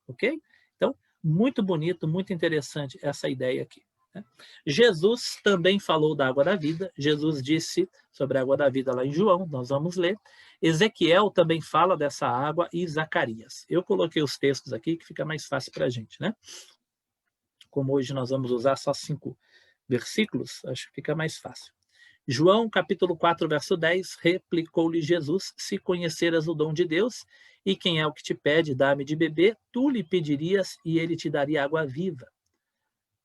ok? Então, muito bonito, muito interessante essa ideia aqui. Né? Jesus também falou da água da vida, Jesus disse sobre a água da vida lá em João, nós vamos ler. Ezequiel também fala dessa água e Zacarias. Eu coloquei os textos aqui que fica mais fácil para a gente, né? Como hoje nós vamos usar só 5 versículos, acho que fica mais fácil. João, capítulo 4, verso 10, replicou-lhe Jesus, se conheceras o dom de Deus, e quem é o que te pede, dá-me de beber, tu lhe pedirias, e ele te daria água viva.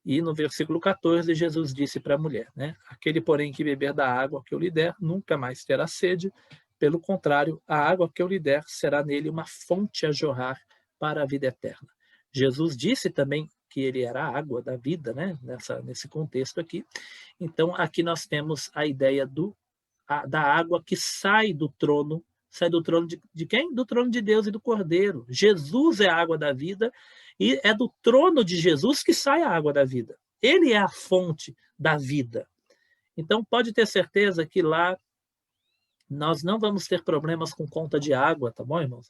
E no versículo 14, Jesus disse para a mulher, né? Aquele, porém, que beber da água que eu lhe der, nunca mais terá sede, pelo contrário, a água que eu lhe der será nele uma fonte a jorrar para a vida eterna. Jesus disse também que ele era a água da vida, né? Nesse contexto aqui. Então, aqui nós temos a ideia da água que sai do trono de quem? Do trono de Deus e do Cordeiro. Jesus é a água da vida E é do trono de Jesus que sai a água da vida. Ele é a fonte da vida. Então, pode ter certeza que lá nós não vamos ter problemas com conta de água, tá bom, irmãos?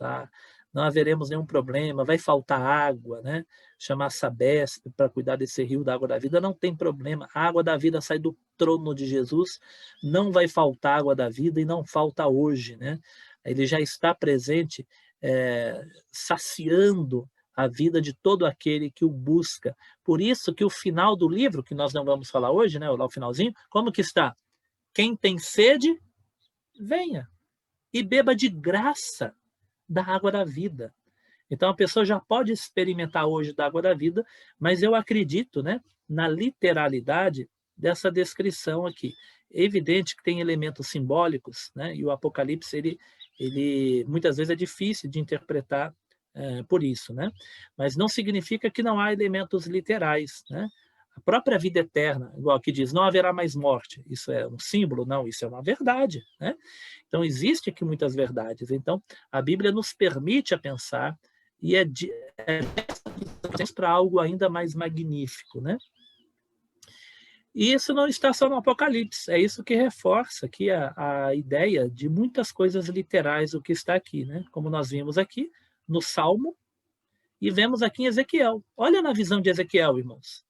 Não haveremos nenhum problema, vai faltar água, né? Chamar a Sabesp para cuidar desse rio da água da vida, não tem problema. A água da vida sai do trono de Jesus, não vai faltar água da vida e não falta hoje, né? Ele já está presente, saciando a vida de todo aquele que o busca. Por isso que o final do livro, que nós não vamos falar hoje, né? Lá o finalzinho, como que está? Quem tem sede, venha e beba de graça da água da vida. Então a pessoa já pode experimentar hoje da água da vida, mas eu acredito, né, na literalidade dessa descrição aqui. É evidente que tem elementos simbólicos, né, e o Apocalipse ele muitas vezes é difícil de interpretar por isso, né? Mas não significa que não há elementos literais, né? A própria vida eterna, igual aqui diz, não haverá mais morte. Isso é um símbolo? Não, isso é uma verdade, né? Então, existe aqui muitas verdades. Então, a Bíblia nos permite a pensar e é para algo ainda mais magnífico, né? E isso não está só no Apocalipse, é isso que reforça aqui a ideia de muitas coisas literais, o que está aqui, né? Como nós vimos aqui no Salmo e vemos aqui em Ezequiel. Olha na visão de Ezequiel, irmãos.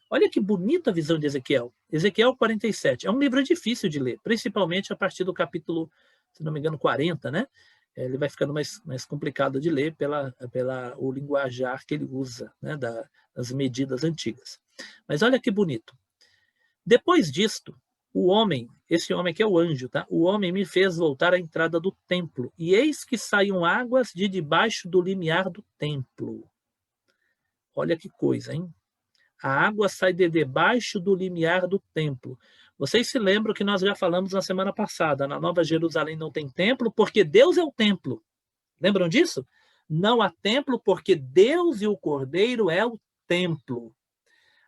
Olha que bonita a visão de Ezequiel. Ezequiel 47. É um livro difícil de ler, principalmente a partir do capítulo, se não me engano, 40, né? Ele vai ficando mais complicado de ler o linguajar que ele usa, né? Das medidas antigas. Mas olha que bonito. Depois disto, esse homem que é o anjo, tá? O homem me fez voltar à entrada do templo, e eis que saíam águas de debaixo do limiar do templo. Olha que coisa, hein? A água sai de debaixo do limiar do templo. Vocês se lembram que nós já falamos na semana passada, na Nova Jerusalém não tem templo, porque Deus é o templo. Lembram disso? Não há templo, porque Deus e o Cordeiro é o templo.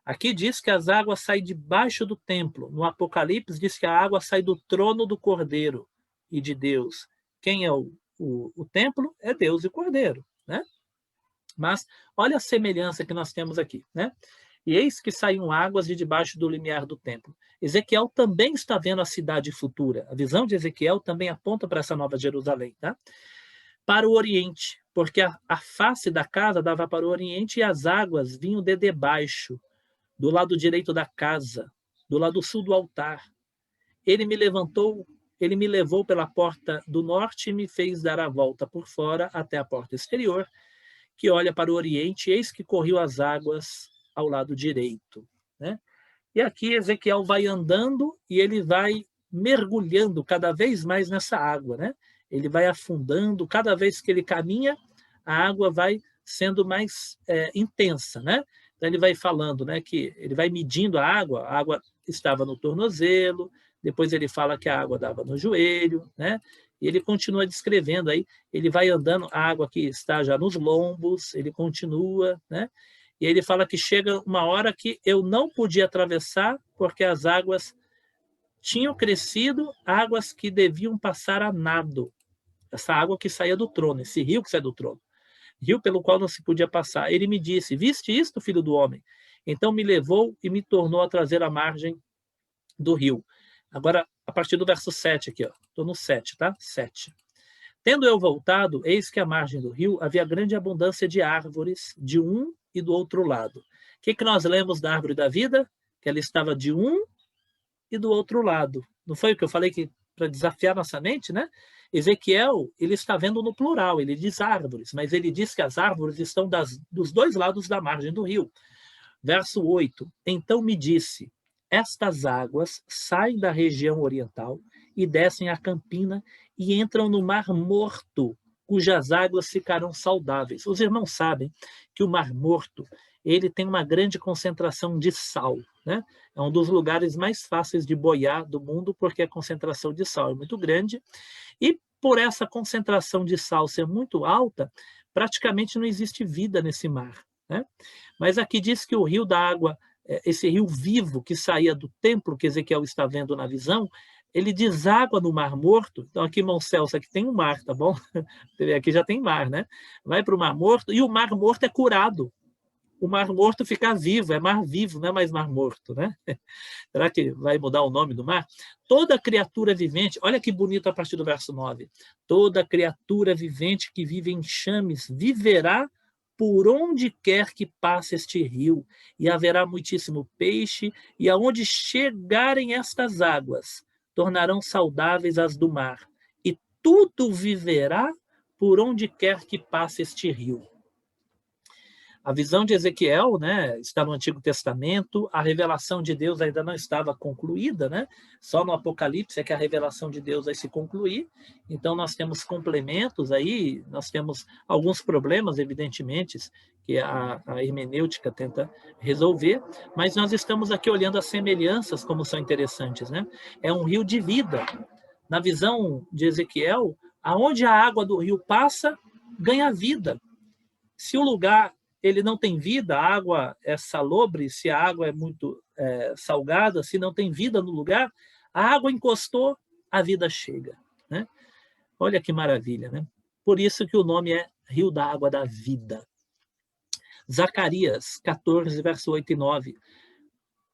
Aqui diz que as águas saem debaixo do templo. No Apocalipse diz que a água sai do trono do Cordeiro e de Deus. Quem é o templo? É Deus e o Cordeiro, né? Mas olha a semelhança que nós temos aqui, né? E eis que saíam águas de debaixo do limiar do templo. Ezequiel também está vendo a cidade futura. A visão de Ezequiel também aponta para essa Nova Jerusalém, tá? Para o Oriente, porque a face da casa dava para o Oriente e as águas vinham de debaixo, do lado direito da casa, do lado sul do altar. Ele me levou pela porta do norte e me fez dar a volta por fora até a porta exterior, que olha para o Oriente, e eis que corriam as águas ao lado direito, né? E aqui Ezequiel vai andando e ele vai mergulhando cada vez mais nessa água, né? Ele vai afundando, cada vez que ele caminha, a água vai sendo mais intensa, né? Então ele vai falando, né, que ele vai medindo a água estava no tornozelo, depois ele fala que a água dava no joelho, né? E ele continua descrevendo aí, ele vai andando, a água que está já nos lombos, ele continua, né? E ele fala que chega uma hora que eu não podia atravessar porque as águas tinham crescido, águas que deviam passar a nado. Essa água que saía do trono, esse rio que sai do trono. Rio pelo qual não se podia passar. Ele me disse, viste isto, filho do homem? Então me levou e me tornou a trazer à margem do rio. Agora, a partir do verso 7 aqui, estou no 7, tá? 7. Tendo eu voltado, eis que à margem do rio havia grande abundância de árvores de um e do outro lado. O que nós lemos da árvore da vida? Que ela estava de um e do outro lado. Não foi o que eu falei que para desafiar nossa mente, né? Ezequiel, ele está vendo no plural, ele diz árvores, mas ele diz que as árvores estão dos dois lados da margem do rio. Verso 8. Então me disse, estas águas saem da região oriental e descem a campina e entram no Mar Morto, cujas águas ficarão saudáveis. Os irmãos sabem que o Mar Morto, ele tem uma grande concentração de sal, né? É um dos lugares mais fáceis de boiar do mundo, porque a concentração de sal é muito grande, e por essa concentração de sal ser muito alta, praticamente não existe vida nesse mar, né? Mas aqui diz que o rio da água, esse rio vivo que saía do templo que Ezequiel está vendo na visão, ele deságua no Mar Morto. Então aqui, irmão Celso, aqui tem um mar, tá bom? Aqui já tem mar, né? Vai para o Mar Morto, e o Mar Morto é curado. o Mar Morto ficar vivo, é mar vivo, não é mais Mar Morto, né? Será que vai mudar o nome do mar? Toda criatura vivente, olha que bonito a partir do verso 9, toda criatura vivente que vive em chames viverá por onde quer que passe este rio, e haverá muitíssimo peixe, e aonde chegarem estas águas, tornarão saudáveis as do mar, e tudo viverá por onde quer que passe este rio. A visão de Ezequiel, né, está no Antigo Testamento, a revelação de Deus ainda não estava concluída, né? Só no Apocalipse é que a revelação de Deus vai se concluir. Então nós temos complementos aí, nós temos alguns problemas, evidentemente, que a hermenêutica tenta resolver, mas nós estamos aqui olhando as semelhanças, como são interessantes, né? É um rio de vida. Na visão de Ezequiel, aonde a água do rio passa, ganha vida. Se o lugar ele não tem vida, a água é salobre, se a água é muito salgada, se não tem vida no lugar, a água encostou, a vida chega, né? Olha que maravilha, né? Por isso que o nome é Rio da Água da Vida. Zacarias 14, verso 8 e 9.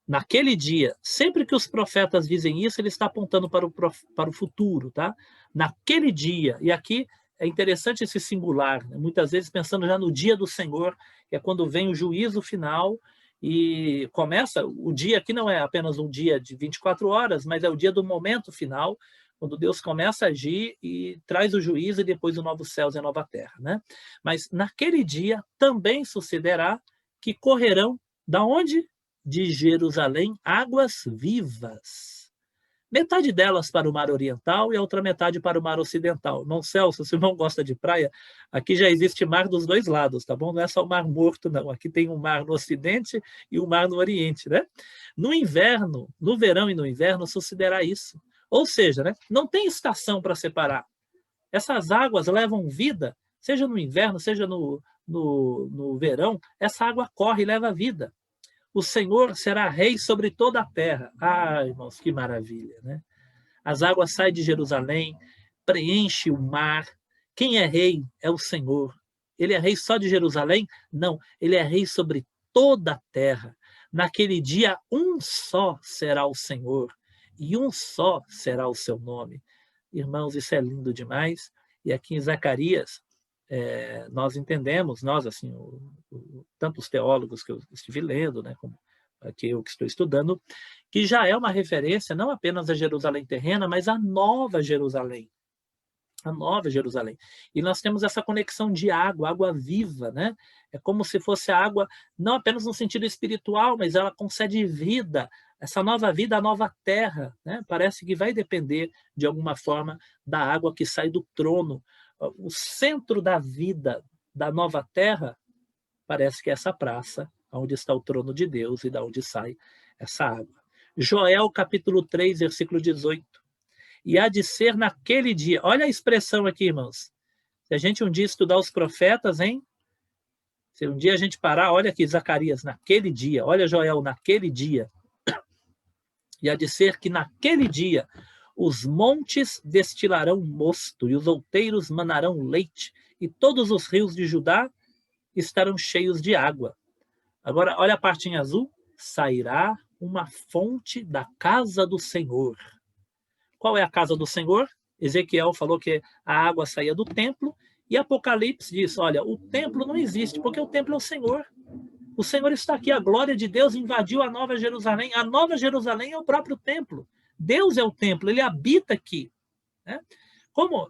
Naquele dia, sempre que os profetas dizem isso, ele está apontando para o futuro, tá? Naquele dia, e aqui é interessante esse singular, né? Muitas vezes pensando já no dia do Senhor, que é quando vem o juízo final e começa, o dia aqui não é apenas um dia de 24 horas, mas é o dia do momento final, quando Deus começa a agir e traz o juízo e depois o novo céus e a nova terra, né? Mas naquele dia também sucederá que correrão da onde? De Jerusalém águas vivas. Metade delas para o mar oriental e a outra metade para o mar ocidental. Irmão Celso, se o irmão gosta de praia, aqui já existe mar dos dois lados, tá bom? Não é só o Mar Morto, não. Aqui tem um mar no ocidente e um mar no oriente, né? No inverno, no verão e no inverno, sucederá isso. Ou seja, né, não tem estação para separar. Essas águas levam vida, seja no inverno, seja no verão, essa água corre e leva vida. O Senhor será rei sobre toda a terra. Ah, irmãos, que maravilha, né? As águas saem de Jerusalém, preenche o mar. Quem é rei é o Senhor. Ele é rei só de Jerusalém? Não, ele é rei sobre toda a terra. Naquele dia, um só será o Senhor e um só será o seu nome. Irmãos, isso é lindo demais. E aqui em Zacarias, nós entendemos, nós, assim, tanto os teólogos que eu estive lendo, né, como aqui eu que estou estudando, que já é uma referência não apenas a Jerusalém terrena, mas a Nova Jerusalém. A Nova Jerusalém. E nós temos essa conexão de água, água viva, né? É como se fosse a água, não apenas no sentido espiritual, mas ela concede vida, essa nova vida, a nova terra, né? Parece que vai depender, de alguma forma, da água que sai do trono. O centro da vida da nova terra parece que é essa praça, onde está o trono de Deus e da onde sai essa água. Joel, capítulo 3, versículo 18. E há de ser naquele dia. Olha a expressão aqui, irmãos. Se a gente um dia estudar os profetas, hein? Se um dia a gente parar, olha aqui, Zacarias, naquele dia. Olha, Joel, naquele dia. E há de ser que naquele dia os montes destilarão mosto, e os outeiros manarão leite, e todos os rios de Judá estarão cheios de água. Agora, olha a partinha azul. Sairá uma fonte da casa do Senhor. Qual é a casa do Senhor? Ezequiel falou que a água saía do templo, e Apocalipse diz, olha, o templo não existe, porque o templo é o Senhor. O Senhor está aqui, a glória de Deus invadiu a Nova Jerusalém. A Nova Jerusalém é o próprio templo. Deus é o templo, ele habita aqui, né? Como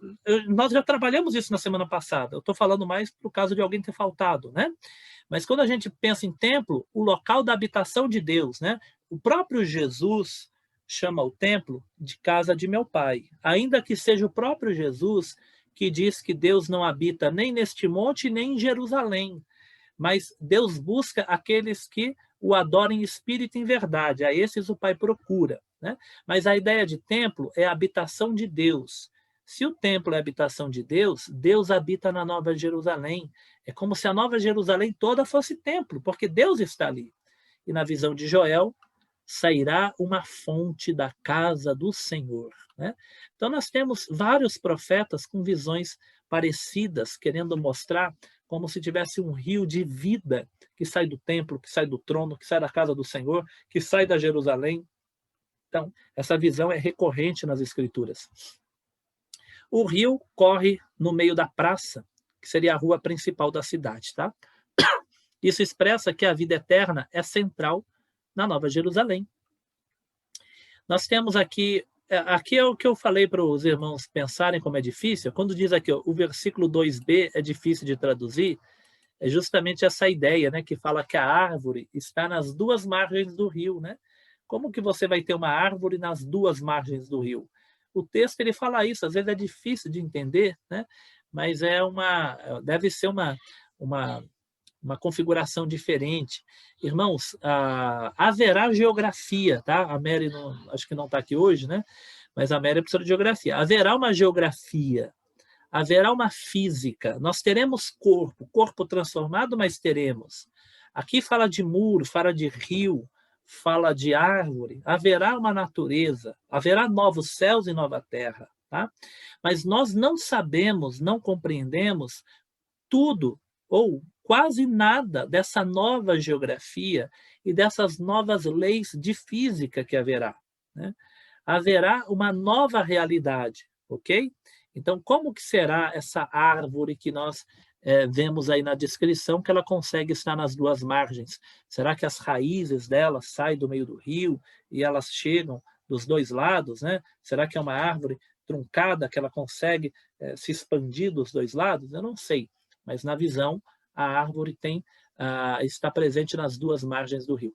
nós já trabalhamos isso na semana passada, eu estou falando mais por causa de alguém ter faltado, né? Mas quando a gente pensa em templo, o local da habitação de Deus, né? O próprio Jesus chama o templo de casa de meu pai, ainda que seja o próprio Jesus que diz que Deus não habita nem neste monte, nem em Jerusalém, mas Deus busca aqueles que o adoram em espírito e em verdade, a esses o Pai procura, né? Mas a ideia de templo é a habitação de Deus. Se o templo é a habitação de Deus, Deus habita na Nova Jerusalém. É como se a Nova Jerusalém toda fosse templo, porque Deus está ali. E na visão de Joel, sairá uma fonte da casa do Senhor, né? Então nós temos vários profetas com visões parecidas, querendo mostrar como se tivesse um rio de vida que que sai do templo, que sai do trono, que sai da casa do Senhor, que sai da Jerusalém. Então, essa visão é recorrente nas Escrituras. O rio corre no meio da praça, que seria a rua principal da cidade, tá? Isso expressa que a vida eterna é central na Nova Jerusalém. Nós temos aqui é o que eu falei para os irmãos pensarem como é difícil. Quando diz aqui, ó, o versículo 2b é difícil de traduzir, é justamente essa ideia, né, que fala que a árvore está nas duas margens do rio, né? Como que você vai ter uma árvore nas duas margens do rio? O texto ele fala isso, às vezes é difícil de entender, né? Mas deve ser uma configuração diferente. Irmãos, haverá geografia, tá? A Mary acho que não está aqui hoje, né? Mas a Mary precisa de geografia. Haverá uma geografia, haverá uma física. Nós teremos corpo transformado, mas teremos. Aqui fala de muro, fala de rio, fala de árvore. Haverá uma natureza, haverá novos céus e nova terra, tá? Mas nós não sabemos, não compreendemos tudo ou quase nada dessa nova geografia e dessas novas leis de física que haverá, né? Haverá uma nova realidade, ok? Então, como que será essa árvore que nós vemos aí na descrição, que ela consegue estar nas duas margens? Será que as raízes dela saem do meio do rio e elas chegam dos dois lados, né? Será que é uma árvore truncada que ela consegue se expandir dos dois lados? Eu não sei, mas na visão a árvore está presente nas duas margens do rio.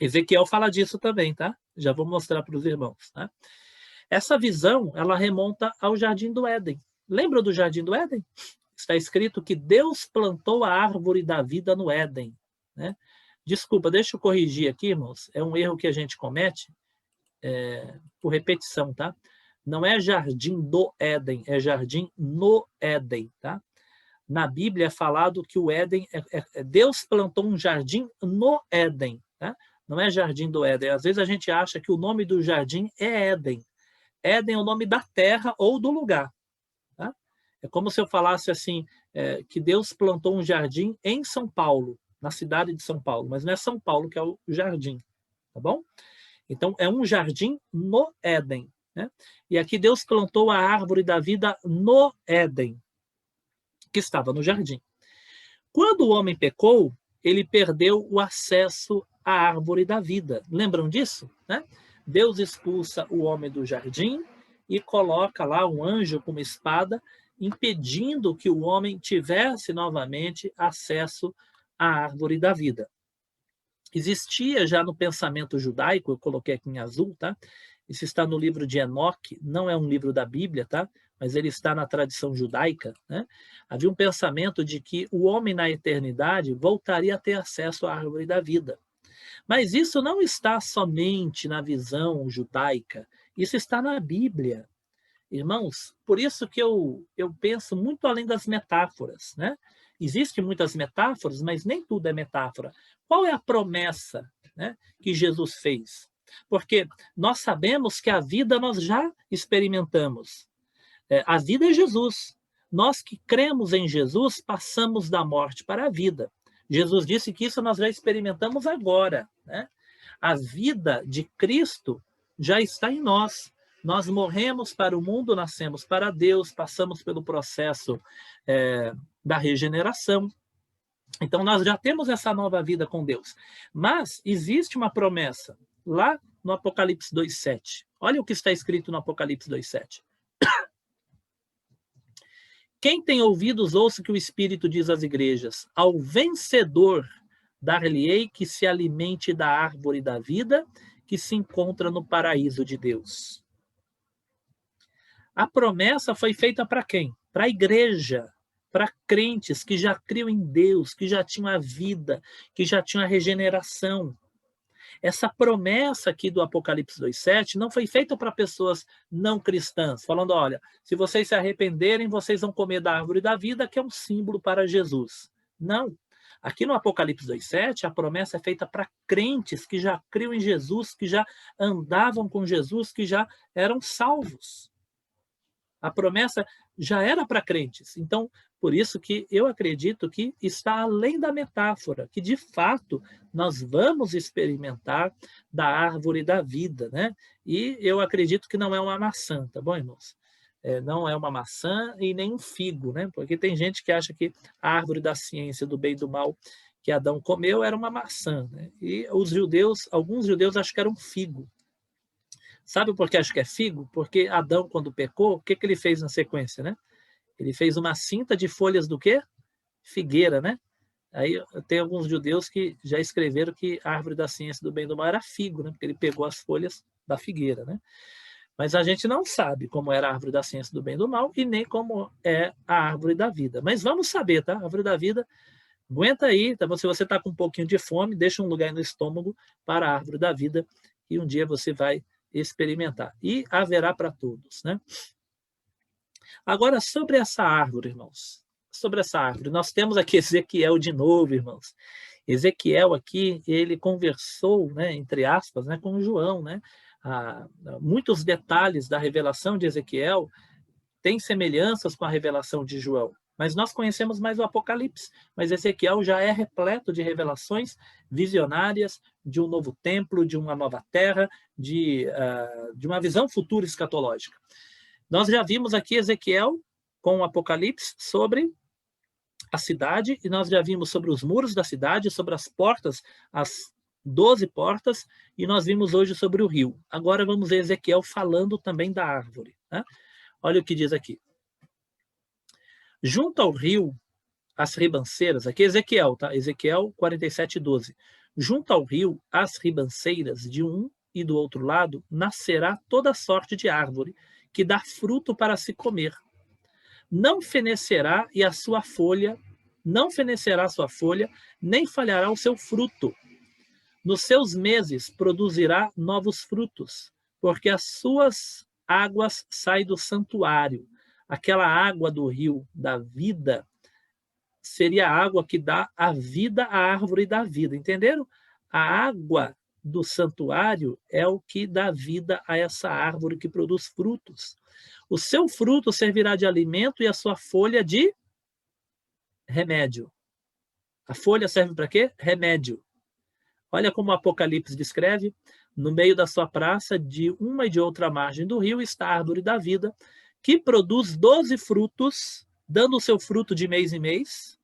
Ezequiel fala disso também, tá? Já vou mostrar para os irmãos, tá? Essa visão, ela remonta ao Jardim do Éden. Lembra do Jardim do Éden? Está escrito que Deus plantou a árvore da vida no Éden, né? Desculpa, deixa eu corrigir aqui, irmãos. É um erro que a gente comete por repetição, tá? Não é Jardim do Éden, é Jardim no Éden, tá? Na Bíblia é falado que o Éden, Deus plantou um jardim no Éden, tá? Não é Jardim do Éden. Às vezes a gente acha que o nome do jardim é Éden. Éden é o nome da terra ou do lugar, tá? É como se eu falasse assim, que Deus plantou um jardim em São Paulo, na cidade de São Paulo, mas não é São Paulo que é o jardim, tá bom? Então, é um jardim no Éden, né? E aqui Deus plantou a árvore da vida no Éden, que estava no jardim. Quando o homem pecou, ele perdeu o acesso à árvore da vida. Lembram disso, né? Deus expulsa o homem do jardim e coloca lá um anjo com uma espada, impedindo que o homem tivesse novamente acesso à árvore da vida. Existia já no pensamento judaico, eu coloquei aqui em azul, tá? Isso está no livro de Enoque, não é um livro da Bíblia, tá? Mas ele está na tradição judaica, né? Havia um pensamento de que o homem na eternidade voltaria a ter acesso à árvore da vida. Mas isso não está somente na visão judaica, isso está na Bíblia. Irmãos, por isso que eu penso muito além das metáforas, né? Existem muitas metáforas, mas nem tudo é metáfora. Qual é a promessa, né, que Jesus fez? Porque nós sabemos que a vida nós já experimentamos. A vida é Jesus. Nós que cremos em Jesus, passamos da morte para a vida. Jesus disse que isso nós já experimentamos agora, né? A vida de Cristo já está em nós. Nós morremos para o mundo, nascemos para Deus, passamos pelo processo da regeneração. Então, nós já temos essa nova vida com Deus. Mas existe uma promessa lá no Apocalipse 2,7. Olha o que está escrito no Apocalipse 2,7. Quem tem ouvidos, ouça o que o Espírito diz às igrejas. Ao vencedor, dar-lhe-ei que se alimente da árvore da vida que se encontra no paraíso de Deus. A promessa foi feita para quem? Para a igreja, para crentes que já criam em Deus, que já tinham a vida, que já tinham a regeneração. Essa promessa aqui do Apocalipse 2,7 não foi feita para pessoas não cristãs, falando, olha, se vocês se arrependerem, vocês vão comer da árvore da vida, que é um símbolo para Jesus. Não. Aqui no Apocalipse 2,7, a promessa é feita para crentes que já criam em Jesus, que já andavam com Jesus, que já eram salvos. A promessa já era para crentes. Então, por isso que eu acredito que está além da metáfora, que de fato nós vamos experimentar da árvore da vida, né? E eu acredito que não é uma maçã, tá bom, irmãos? Não é uma maçã e nem um figo, né? Porque tem gente que acha que a árvore da ciência do bem e do mal que Adão comeu era uma maçã, né? E os judeus, alguns judeus acham que era um figo. Sabe por que acho que é figo? Porque Adão, quando pecou, o que ele fez na sequência, né? Ele fez uma cinta de folhas do quê? Figueira, né? Aí tem alguns judeus que já escreveram que a árvore da ciência do bem e do mal era figo, né? Porque ele pegou as folhas da figueira, né? Mas a gente não sabe como era a árvore da ciência do bem e do mal e nem como é a árvore da vida. Mas vamos saber, tá? A árvore da vida, aguenta aí, tá? Se você está com um pouquinho de fome, deixa um lugar no estômago para a árvore da vida e um dia você vai experimentar. E haverá para todos, né? Agora, sobre essa árvore, irmãos, sobre essa árvore, nós temos aqui Ezequiel de novo, irmãos. Ezequiel aqui, ele conversou, né, entre aspas, né, com João, né? Muitos detalhes da revelação de Ezequiel têm semelhanças com a revelação de João, mas nós conhecemos mais o Apocalipse, mas Ezequiel já é repleto de revelações visionárias de um novo templo, de uma nova terra, de uma visão futura escatológica. Nós já vimos aqui Ezequiel com o Apocalipse sobre a cidade, e nós já vimos sobre os muros da cidade, sobre as portas, as 12 portas, e nós vimos hoje sobre o rio. Agora vamos ver Ezequiel falando também da árvore, né? Olha o que diz aqui. Junto ao rio, as ribanceiras, aqui Ezequiel, tá? Ezequiel 47:12. Junto ao rio, as ribanceiras de um e do outro lado, nascerá toda sorte de árvore, que dá fruto para se comer. Não fenecerá e a sua folha, não fenecerá a sua folha, nem falhará o seu fruto. Nos seus meses produzirá novos frutos, porque as suas águas saem do santuário. Aquela água do rio da vida seria a água que dá a vida à árvore da vida, entenderam? A água do santuário é o que dá vida a essa árvore que produz frutos. O seu fruto servirá de alimento e a sua folha de remédio. A folha serve para quê? Remédio. Olha como o Apocalipse descreve: no meio da sua praça, de uma e de outra margem do rio, está a árvore da vida, que produz 12 frutos, dando o seu fruto de mês em mês.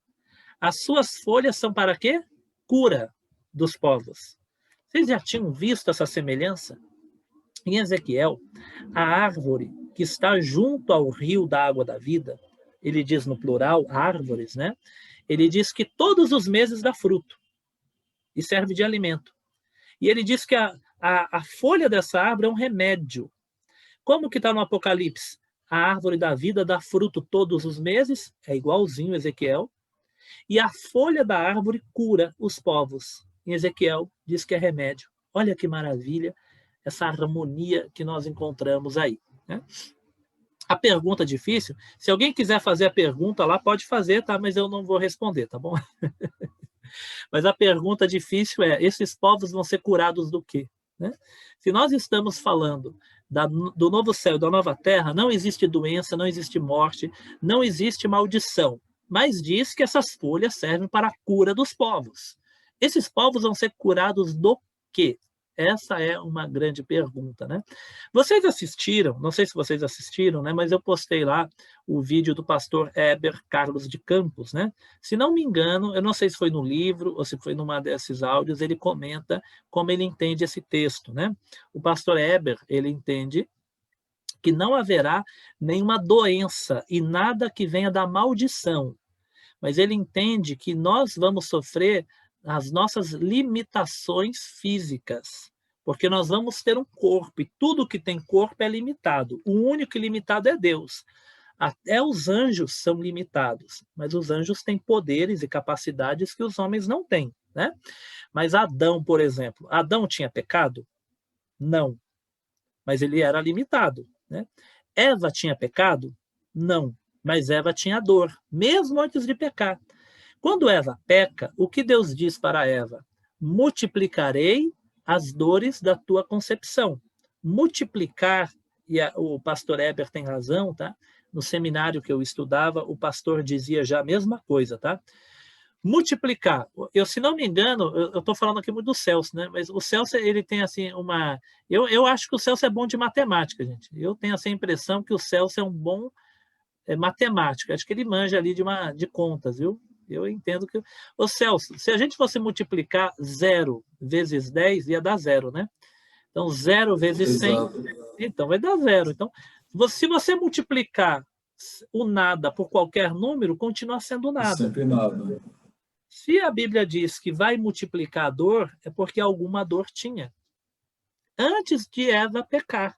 As suas folhas são para quê? Cura dos povos. Vocês já tinham visto essa semelhança? Em Ezequiel, a árvore que está junto ao rio da água da vida, ele diz no plural, árvores, né? Ele diz que todos os meses dá fruto e serve de alimento. E ele diz que a folha dessa árvore é um remédio. Como que está no Apocalipse? A árvore da vida dá fruto todos os meses, é igualzinho Ezequiel, e a folha da árvore cura os povos. Em Ezequiel diz que é remédio. Olha que maravilha essa harmonia que nós encontramos aí, né? A pergunta difícil, se alguém quiser fazer a pergunta lá, pode fazer, tá? Mas eu não vou responder, tá bom? Mas a pergunta difícil é: esses povos vão ser curados do quê? Né? Se nós estamos falando do novo céu e da nova terra, não existe doença, não existe morte, não existe maldição, mas diz que essas folhas servem para a cura dos povos. Esses povos vão ser curados do quê? Essa é uma grande pergunta, né? Vocês assistiram, não sei se vocês assistiram, né? Mas eu postei lá o vídeo do pastor Heber Carlos de Campos, né? Se não me engano, eu não sei se foi no livro ou se foi numa desses áudios, ele comenta como ele entende esse texto, né? O pastor Heber, ele entende que não haverá nenhuma doença e nada que venha da maldição, mas ele entende que nós vamos sofrer as nossas limitações físicas, porque nós vamos ter um corpo, e tudo que tem corpo é limitado. O único ilimitado é Deus. Até os anjos são limitados, mas os anjos têm poderes e capacidades que os homens não têm, né? Mas Adão, por exemplo, Adão tinha pecado? Não, mas ele era limitado, né? Eva tinha pecado? Não, mas Eva tinha dor, mesmo antes de pecar. Quando Eva peca, o que Deus diz para Eva? Multiplicarei as dores da tua concepção. Multiplicar o pastor Eber tem razão, tá? No seminário que eu estudava, o pastor dizia já a mesma coisa, tá? Multiplicar. Se não me engano, eu estou falando aqui muito do Celso, né? Mas o Celso, ele tem assim uma... Eu acho que o Celso é bom de matemática, gente. Eu tenho essa impressão que o Celso é um bom matemático. Acho que ele manja ali de contas, viu? Eu entendo que... Ô Celso, se a gente fosse multiplicar 0 vezes 10, ia dar 0, né? Então, 0 vezes 100, Exato. então vai dar 0. Então, se você multiplicar o nada por qualquer número, continua sendo É nada. sempre nada. Se a Bíblia diz que vai multiplicar a dor, é porque alguma dor tinha. Antes de Eva pecar.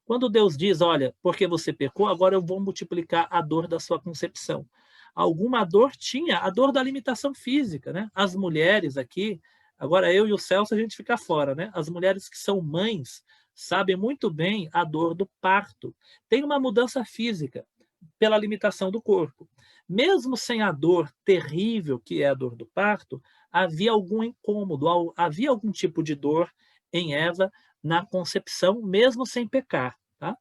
Quando Deus diz, olha, porque você pecou, agora eu vou multiplicar a dor da sua concepção. Alguma dor tinha, a dor da limitação física, né? As mulheres aqui, agora eu e o Celso a gente fica fora, né? As mulheres que são mães sabem muito bem a dor do parto. Tem uma mudança física pela limitação do corpo. Mesmo sem a dor terrível que é a dor do parto, havia algum incômodo, havia algum tipo de dor em Eva na concepção, mesmo sem pecar, tá?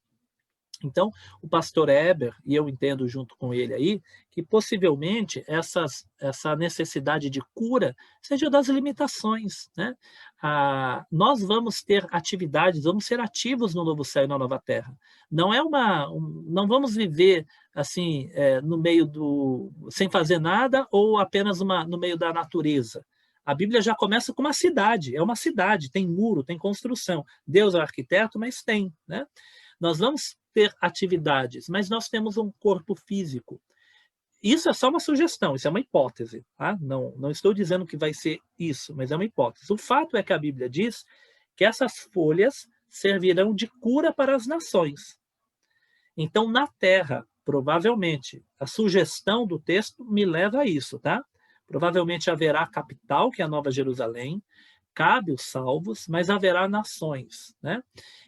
Então, o pastor Eber, e eu entendo junto com ele aí, que possivelmente essa necessidade de cura seja das limitações, né? Nós vamos ter atividades, vamos ser ativos no novo céu e na nova terra. Não é não vamos viver assim no meio sem fazer nada ou apenas no meio da natureza. A Bíblia já começa com uma cidade, é uma cidade, tem muro, tem construção. Deus é o arquiteto, mas tem, né? Nós vamos ter atividades, mas nós temos um corpo físico. Isso é só uma sugestão, isso é uma hipótese. Tá? Não estou dizendo que vai ser isso, mas é uma hipótese. O fato é que a Bíblia diz que essas folhas servirão de cura para as nações. Então, na terra, provavelmente, a sugestão do texto me leva a isso, tá? Provavelmente haverá a capital, que é a Nova Jerusalém, cabe os salvos, mas haverá nações, né?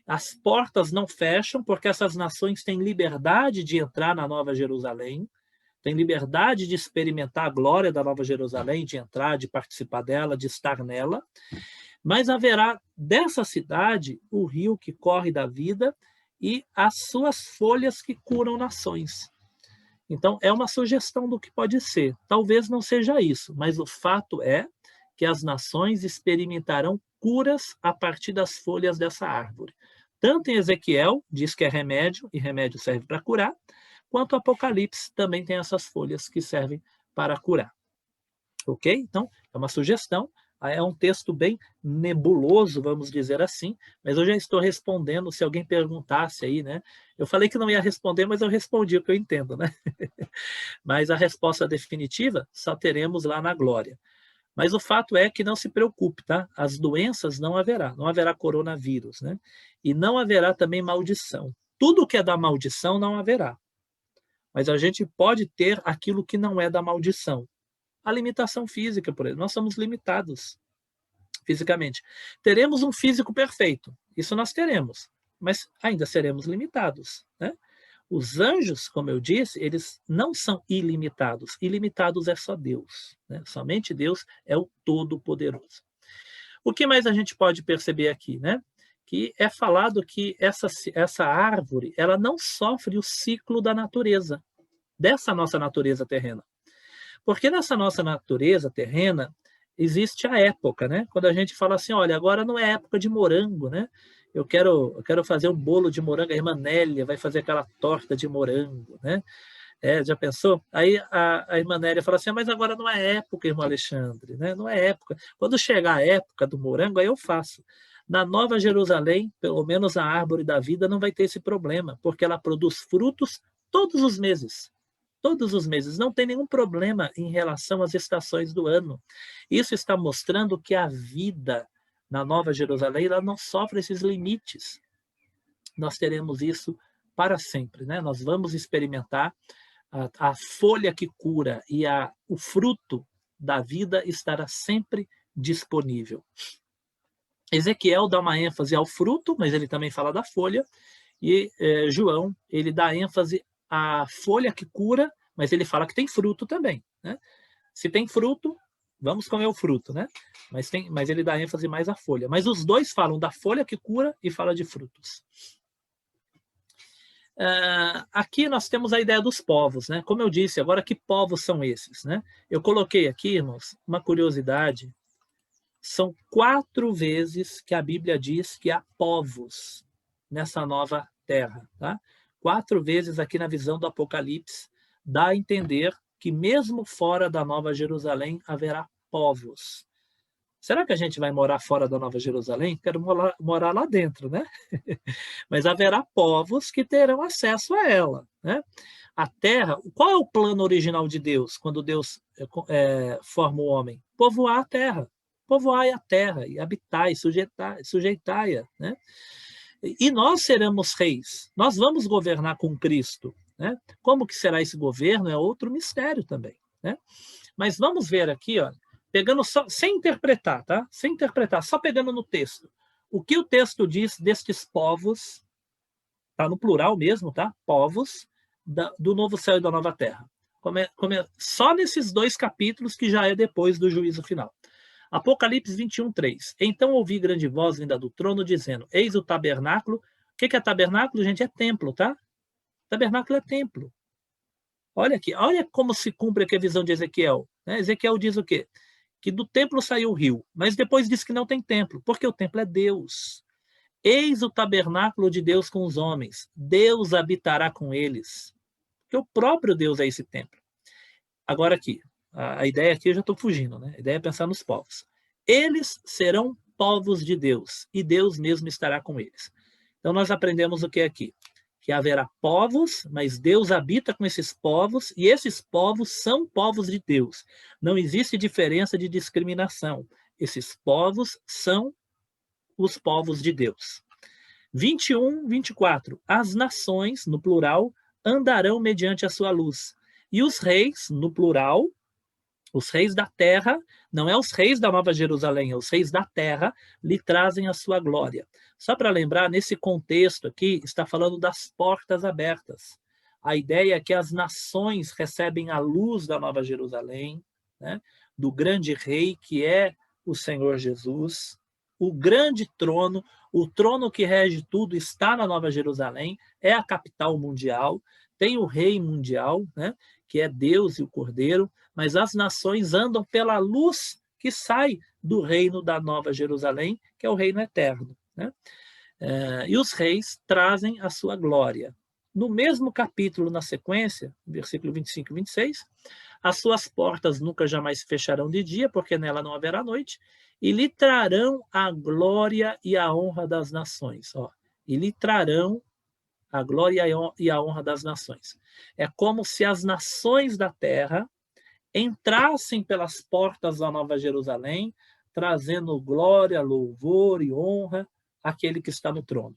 As portas não fecham, porque essas nações têm liberdade de entrar na Nova Jerusalém, têm liberdade de experimentar a glória da Nova Jerusalém, de entrar, de participar dela, de estar nela, mas haverá dessa cidade o rio que corre da vida e as suas folhas que curam nações. Então, é uma sugestão do que pode ser. Talvez não seja isso, mas o fato é que as nações experimentarão curas a partir das folhas dessa árvore. Tanto em Ezequiel, diz que é remédio, e remédio serve para curar, quanto Apocalipse também tem essas folhas que servem para curar. Ok? Então, é uma sugestão, é um texto bem nebuloso, vamos dizer assim, mas eu já estou respondendo se alguém perguntasse aí, né? Eu falei que não ia responder, mas eu respondi o que eu entendo, né? Mas a resposta definitiva só teremos lá na glória. Mas o fato é que não se preocupe, tá? As doenças não haverá coronavírus, né? E não haverá também maldição. Tudo que é da maldição não haverá. Mas a gente pode ter aquilo que não é da maldição. A limitação física, por exemplo. Nós somos limitados fisicamente. Teremos um físico perfeito. Isso nós teremos. Mas ainda seremos limitados, né? Os anjos, como eu disse, eles não são ilimitados. Ilimitados é só Deus, né? Somente Deus é o Todo-Poderoso. O que mais a gente pode perceber aqui, né? Que é falado que essa árvore, ela não sofre o ciclo da natureza, dessa nossa natureza terrena. Porque nessa nossa natureza terrena existe a época, né? Quando a gente fala assim, olha, agora não é época de morango, né? Eu quero fazer um bolo de morango, a irmã Nélia vai fazer aquela torta de morango, né? Já pensou? Aí a irmã Nélia fala assim, mas agora não é época, irmão Alexandre, né? Não é época. Quando chegar a época do morango, aí eu faço. Na Nova Jerusalém, pelo menos a árvore da vida não vai ter esse problema, porque ela produz frutos todos os meses. Todos os meses. Não tem nenhum problema em relação às estações do ano. Isso está mostrando que a vida na Nova Jerusalém ela não sofre esses limites. Nós teremos isso para sempre, né? Nós vamos experimentar a folha que cura e o fruto da vida estará sempre disponível. Ezequiel dá uma ênfase ao fruto, mas ele também fala da folha, e João, ele dá ênfase à folha que cura, mas ele fala que tem fruto também, né? Se tem fruto, vamos comer o fruto, né? Mas ele dá ênfase mais à folha. Mas os dois falam da folha que cura e fala de frutos. Aqui nós temos a ideia dos povos, né? Como eu disse, agora que povos são esses, né? Eu coloquei aqui, irmãos, uma curiosidade. São 4 vezes que a Bíblia diz que há povos nessa nova terra, tá? 4 vezes aqui na visão do Apocalipse dá a entender que mesmo fora da Nova Jerusalém haverá povos. Será que a gente vai morar fora da Nova Jerusalém? Quero morar lá dentro, né? Mas haverá povos que terão acesso a ela, né? A terra, qual é o plano original de Deus, quando Deus forma o homem? Povoar a terra. Povoai a terra, e habitai, sujeitai-a, né? E nós seremos reis, nós vamos governar com Cristo, né? Como que será esse governo é outro mistério também, né? Mas vamos ver aqui, ó, pegando só, sem interpretar, tá? Sem interpretar, só pegando no texto. O que o texto diz destes povos, tá no plural mesmo, tá? Povos do novo céu e da nova terra. Só nesses 2 capítulos que já é depois do juízo final. Apocalipse 21, 3. Então ouvi grande voz vinda do trono dizendo, eis o tabernáculo. O que é tabernáculo, gente? É templo, tá? Tabernáculo é templo. Olha aqui, olha como se cumpre aqui a visão de Ezequiel. Né? Ezequiel diz o quê? Que do templo saiu o rio, mas depois diz que não tem templo, porque o templo é Deus. Eis o tabernáculo de Deus com os homens. Deus habitará com eles. Porque o próprio Deus é esse templo. Agora aqui, a ideia aqui eu já estou fugindo, né? A ideia é pensar nos povos. Eles serão povos de Deus, e Deus mesmo estará com eles. Então nós aprendemos o que é aqui? Que haverá povos, mas Deus habita com esses povos, e esses povos são povos de Deus. Não existe diferença de discriminação. Esses povos são os povos de Deus. 21, 24. As nações, no plural, andarão mediante a sua luz. E os reis, no plural, os reis da terra, não é os reis da Nova Jerusalém, é os reis da terra, lhe trazem a sua glória. Só para lembrar, nesse contexto aqui, está falando das portas abertas. A ideia é que as nações recebem a luz da Nova Jerusalém, né, do grande rei que é o Senhor Jesus. O grande trono, o trono que rege tudo, está na Nova Jerusalém, é a capital mundial, tem o rei mundial, né, que é Deus e o Cordeiro, mas as nações andam pela luz que sai do reino da Nova Jerusalém, que é o reino eterno, né? E os reis trazem a sua glória. No mesmo capítulo, na sequência, versículo 25 e 26, as suas portas nunca jamais se fecharão de dia, porque nela não haverá noite, e lhe trarão a glória e a honra das nações. Ó, e lhe trarão a glória e a honra das nações. É como se as nações da terra entrassem pelas portas da Nova Jerusalém, trazendo glória, louvor e honra àquele que está no trono.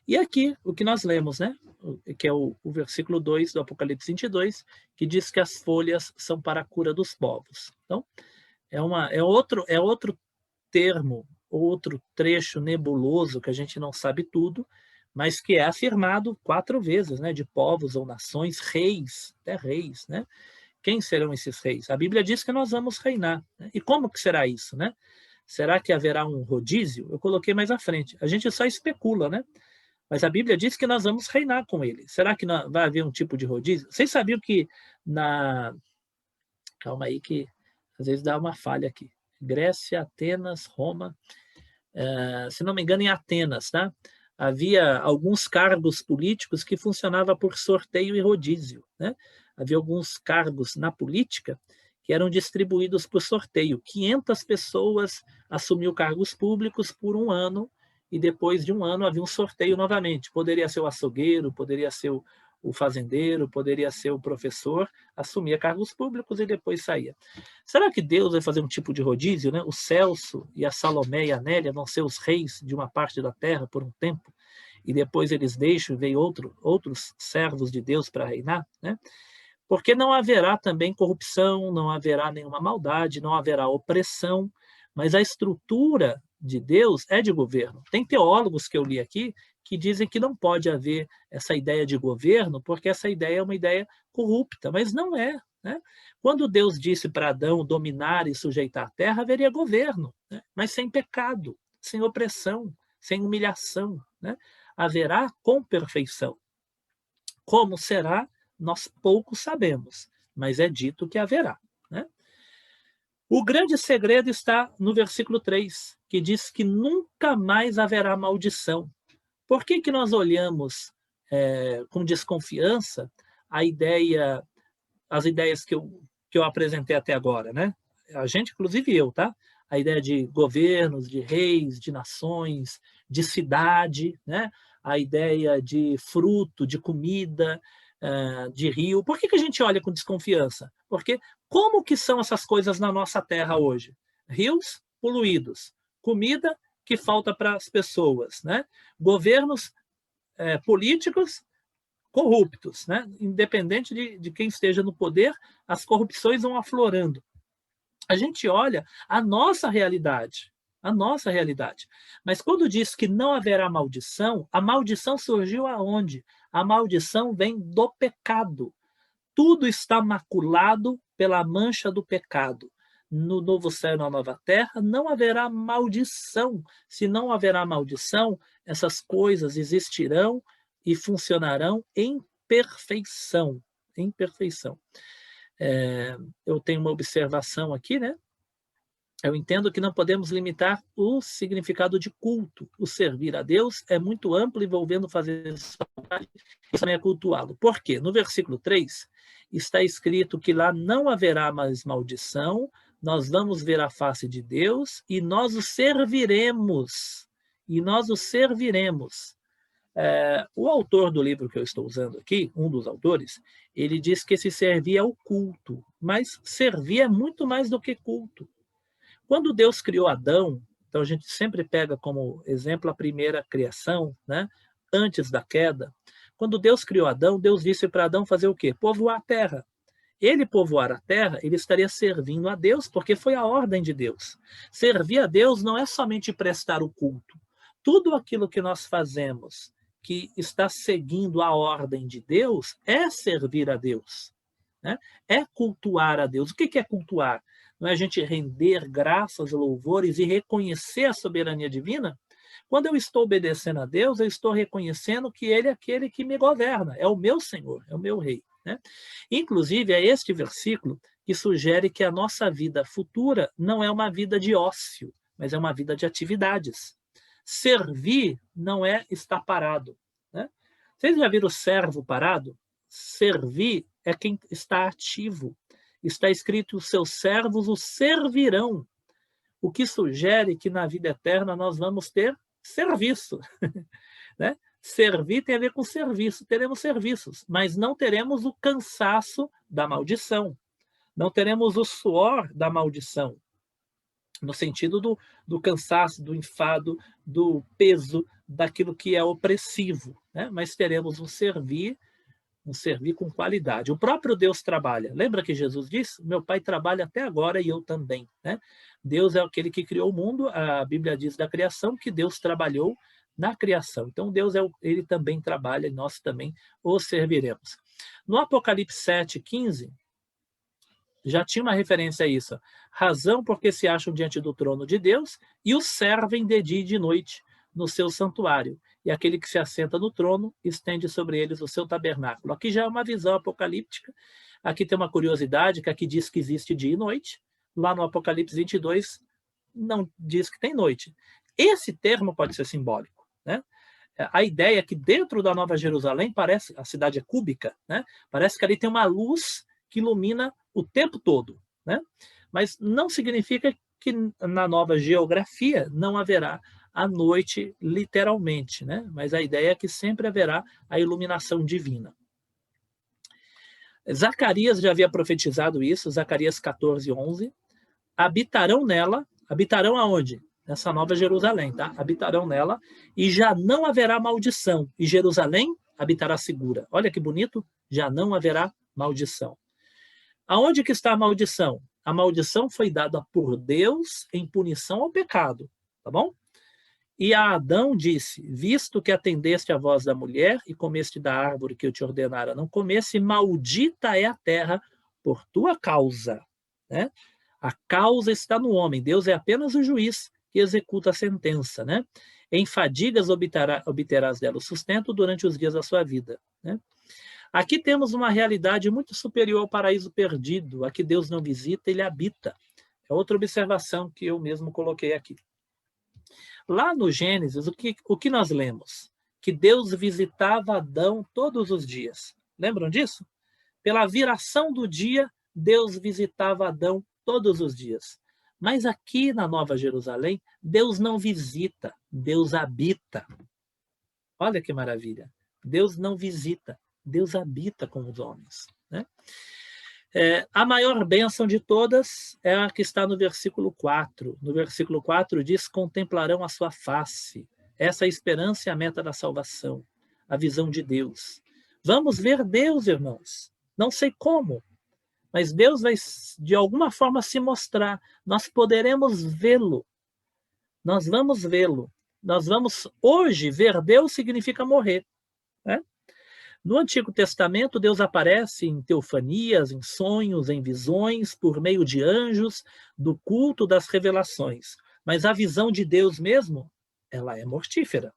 E aqui, o que nós lemos, né? Que é o versículo 2 do Apocalipse 22, que diz que as folhas são para a cura dos povos. Então, é outro termo, outro trecho nebuloso que a gente não sabe tudo, mas que é afirmado 4 vezes, né? De povos ou nações, reis, até reis, né? Quem serão esses reis? A Bíblia diz que nós vamos reinar. Né? E como que será isso, né? Será que haverá um rodízio? Eu coloquei mais à frente. A gente só especula, né? Mas a Bíblia diz que nós vamos reinar com ele. Será que vai haver um tipo de rodízio? Vocês sabiam que na... Calma aí que às vezes dá uma falha aqui. Grécia, Atenas, Roma. Se não me engano, em Atenas, tá? Havia alguns cargos políticos que funcionavam por sorteio e rodízio, né? Havia alguns cargos na política que eram distribuídos por sorteio. 500 pessoas assumiam cargos públicos por 1 ano, e depois de 1 ano havia um sorteio novamente. Poderia ser o açougueiro, poderia ser o fazendeiro, poderia ser o professor, assumia cargos públicos e depois saía. Será que Deus vai fazer um tipo de rodízio, né? O Celso e a Salomé e a Nélia vão ser os reis de uma parte da terra por um tempo, e depois eles deixam e vem outros servos de Deus para reinar, né? Porque não haverá também corrupção, não haverá nenhuma maldade, não haverá opressão, mas a estrutura de Deus é de governo. Tem teólogos que eu li aqui que dizem que não pode haver essa ideia de governo, porque essa ideia é uma ideia corrupta, mas não é, né? Quando Deus disse para Adão dominar e sujeitar a terra, haveria governo, né? Mas sem pecado, sem opressão, sem humilhação, né? haverá com perfeição. Como será, nós pouco sabemos, mas é dito que haverá, né? O grande segredo está no versículo 3, que diz que nunca mais haverá maldição. Por que que nós olhamos com desconfiança as ideias que eu apresentei até agora, né? A gente, inclusive eu, tá? A ideia de governos, de reis, de nações, de cidade, né? A ideia de fruto, de comida, de rio. Por que que a gente olha com desconfiança? Porque como que são essas coisas na nossa terra hoje? Rios poluídos, comida que falta para as pessoas, né? Governos políticos corruptos, né? Independente de quem esteja no poder, as corrupções vão aflorando. A gente olha a nossa realidade, Mas quando diz que não haverá maldição, a maldição surgiu aonde? A maldição vem do pecado. Tudo está maculado pela mancha do pecado. No novo céu e na nova terra não haverá maldição. Se não haverá maldição, essas coisas existirão e funcionarão em perfeição. Em perfeição. Eu tenho uma observação aqui, né? Eu entendo que não podemos limitar o significado de culto. O servir a Deus é muito amplo, envolvendo fazer isso também é cultuá-lo. Por quê? No versículo 3, está escrito que lá não haverá mais maldição, nós vamos ver a face de Deus e nós o serviremos. E nós o serviremos. O autor do livro que eu estou usando aqui, um dos autores, ele diz que esse servir é o culto, mas servir é muito mais do que culto. Quando Deus criou Adão, então a gente sempre pega como exemplo a primeira criação, né? Antes da queda. Quando Deus criou Adão, Deus disse para Adão fazer o quê? Povoar a terra. Ele povoar a terra, ele estaria servindo a Deus, porque foi a ordem de Deus. Servir a Deus não é somente prestar o culto. Tudo aquilo que nós fazemos que está seguindo a ordem de Deus é servir a Deus, né? É cultuar a Deus. O que é cultuar? Não é a gente render graças, louvores e reconhecer a soberania divina? Quando eu estou obedecendo a Deus, eu estou reconhecendo que Ele é aquele que me governa, é o meu Senhor, é o meu Rei, né? Inclusive, é este versículo que sugere que a nossa vida futura não é uma vida de ócio, mas é uma vida de atividades. Servir não é estar parado, né? Vocês já viram o servo parado? Servir é quem está ativo. Está escrito: os seus servos o servirão, o que sugere que na vida eterna nós vamos ter serviço, né? Servir tem a ver com serviço, teremos serviços, mas não teremos o cansaço da maldição, não teremos o suor da maldição, no sentido do cansaço, do enfado, do peso, daquilo que é opressivo, né? Mas teremos um servir com qualidade. O próprio Deus trabalha. Lembra que Jesus disse? Meu Pai trabalha até agora e eu também, né? Deus é aquele que criou o mundo. A Bíblia diz da criação que Deus trabalhou na criação. Então Deus ele também trabalha e nós também o serviremos. No Apocalipse 7:15 já tinha uma referência a isso. Razão porque se acham diante do trono de Deus e o servem de dia e de noite no seu santuário. E aquele que se assenta no trono estende sobre eles o seu tabernáculo. Aqui já é uma visão apocalíptica. Aqui tem uma curiosidade, que aqui diz que existe dia e noite. Lá no Apocalipse 22 não diz que tem noite. Esse termo pode ser simbólico, né? A ideia é que dentro da Nova Jerusalém, parece, a cidade é cúbica, né? Parece que ali tem uma luz que ilumina o tempo todo, né? Mas não significa que na nova geografia não haverá a noite literalmente, né? Mas a ideia é que sempre haverá a iluminação divina. Zacarias já havia profetizado isso, Zacarias 14:11. Habitarão nela, habitarão aonde? Nessa nova Jerusalém, tá? Habitarão nela e já não haverá maldição, e Jerusalém habitará segura. Olha que bonito, já não haverá maldição. Aonde que está a maldição? A maldição foi dada por Deus em punição ao pecado, tá bom? E a Adão disse: visto que atendeste à voz da mulher e comeste da árvore que eu te ordenara não comesse, maldita é a terra por tua causa, né? A causa está no homem, Deus é apenas o juiz que executa a sentença, né? Em fadigas obterás dela o sustento durante os dias da sua vida. Né? Aqui temos uma realidade muito superior ao paraíso perdido. Aqui Deus não visita, ele habita. É outra observação que eu mesmo coloquei aqui. Lá no Gênesis, o que nós lemos? Que Deus visitava Adão todos os dias. Lembram disso? Pela viração do dia, Deus visitava Adão todos os dias. Mas aqui na Nova Jerusalém, Deus não visita, Deus habita. Olha que maravilha. Deus não visita, Deus habita com os homens. Né? A maior bênção de todas é a que está no versículo 4. No versículo 4 diz: contemplarão a sua face. Essa é a esperança e a meta da salvação, a visão de Deus. Vamos ver Deus, irmãos. Não sei como, mas Deus vai de alguma forma se mostrar. Nós poderemos vê-lo. Nós vamos vê-lo. Nós vamos hoje ver Deus significa morrer. Né? No Antigo Testamento, Deus aparece em teofanias, em sonhos, em visões, por meio de anjos, do culto das revelações. Mas a visão de Deus mesmo, ela é mortífera.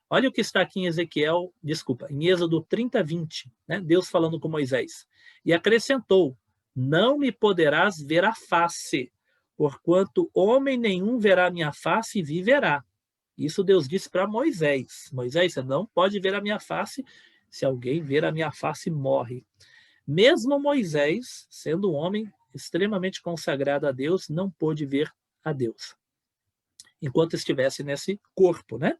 Olha o que está aqui em em Êxodo 30, 20, né? Deus falando com Moisés. E acrescentou: não me poderás ver a face, porquanto homem nenhum verá minha face e viverá. Isso Deus disse para Moisés. Moisés, você não pode ver a minha face. Se alguém ver a minha face, morre. Mesmo Moisés, sendo um homem extremamente consagrado a Deus, não pôde ver a Deus, enquanto estivesse nesse corpo, né?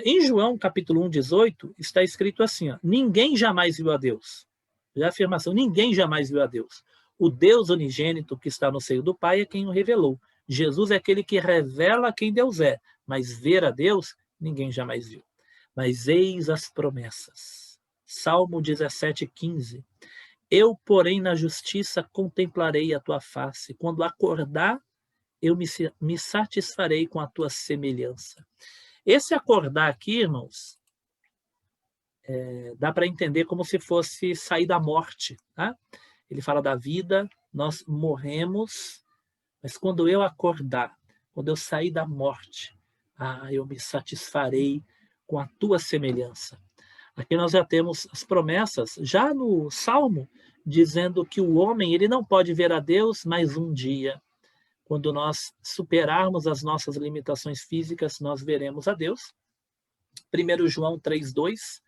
Em João, capítulo 1, 18, está escrito assim, ó, ninguém jamais viu a Deus. Já a afirmação, ninguém jamais viu a Deus. O Deus unigênito que está no seio do Pai é quem o revelou. Jesus é aquele que revela quem Deus é, mas ver a Deus, ninguém jamais viu. Mas eis as promessas. Salmo 17, 15. Eu, porém, na justiça contemplarei a tua face. Quando acordar, eu me satisfarei com a tua semelhança. Esse acordar aqui, irmãos, dá para entender como se fosse sair da morte. Tá? Ele fala da vida, nós morremos, mas quando eu acordar, quando eu sair da morte, eu me satisfarei com a tua semelhança. Aqui nós já temos as promessas, já no Salmo, dizendo que o homem ele não pode ver a Deus, mas um dia, quando nós superarmos as nossas limitações físicas, nós veremos a Deus. 1 João 3,2,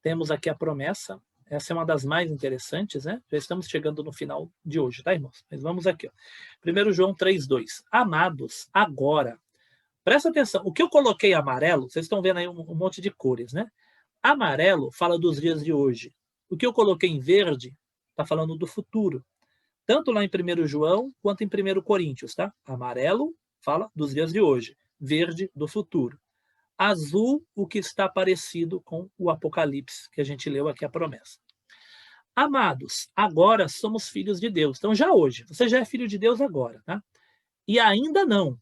temos aqui a promessa. Essa é uma das mais interessantes, né? Já estamos chegando no final de hoje, tá, irmãos? Mas vamos aqui. Ó. 1 João 3,2. Amados, agora. Presta atenção. O que eu coloquei amarelo, vocês estão vendo aí um monte de cores, né? Amarelo fala dos dias de hoje. O que eu coloquei em verde está falando do futuro. Tanto lá em 1 João quanto em 1 Coríntios, tá? Amarelo fala dos dias de hoje, verde do futuro. Azul, o que está parecido com o Apocalipse, que a gente leu aqui a promessa. Amados, agora somos filhos de Deus. Então já hoje, você já é filho de Deus agora, tá? E ainda não.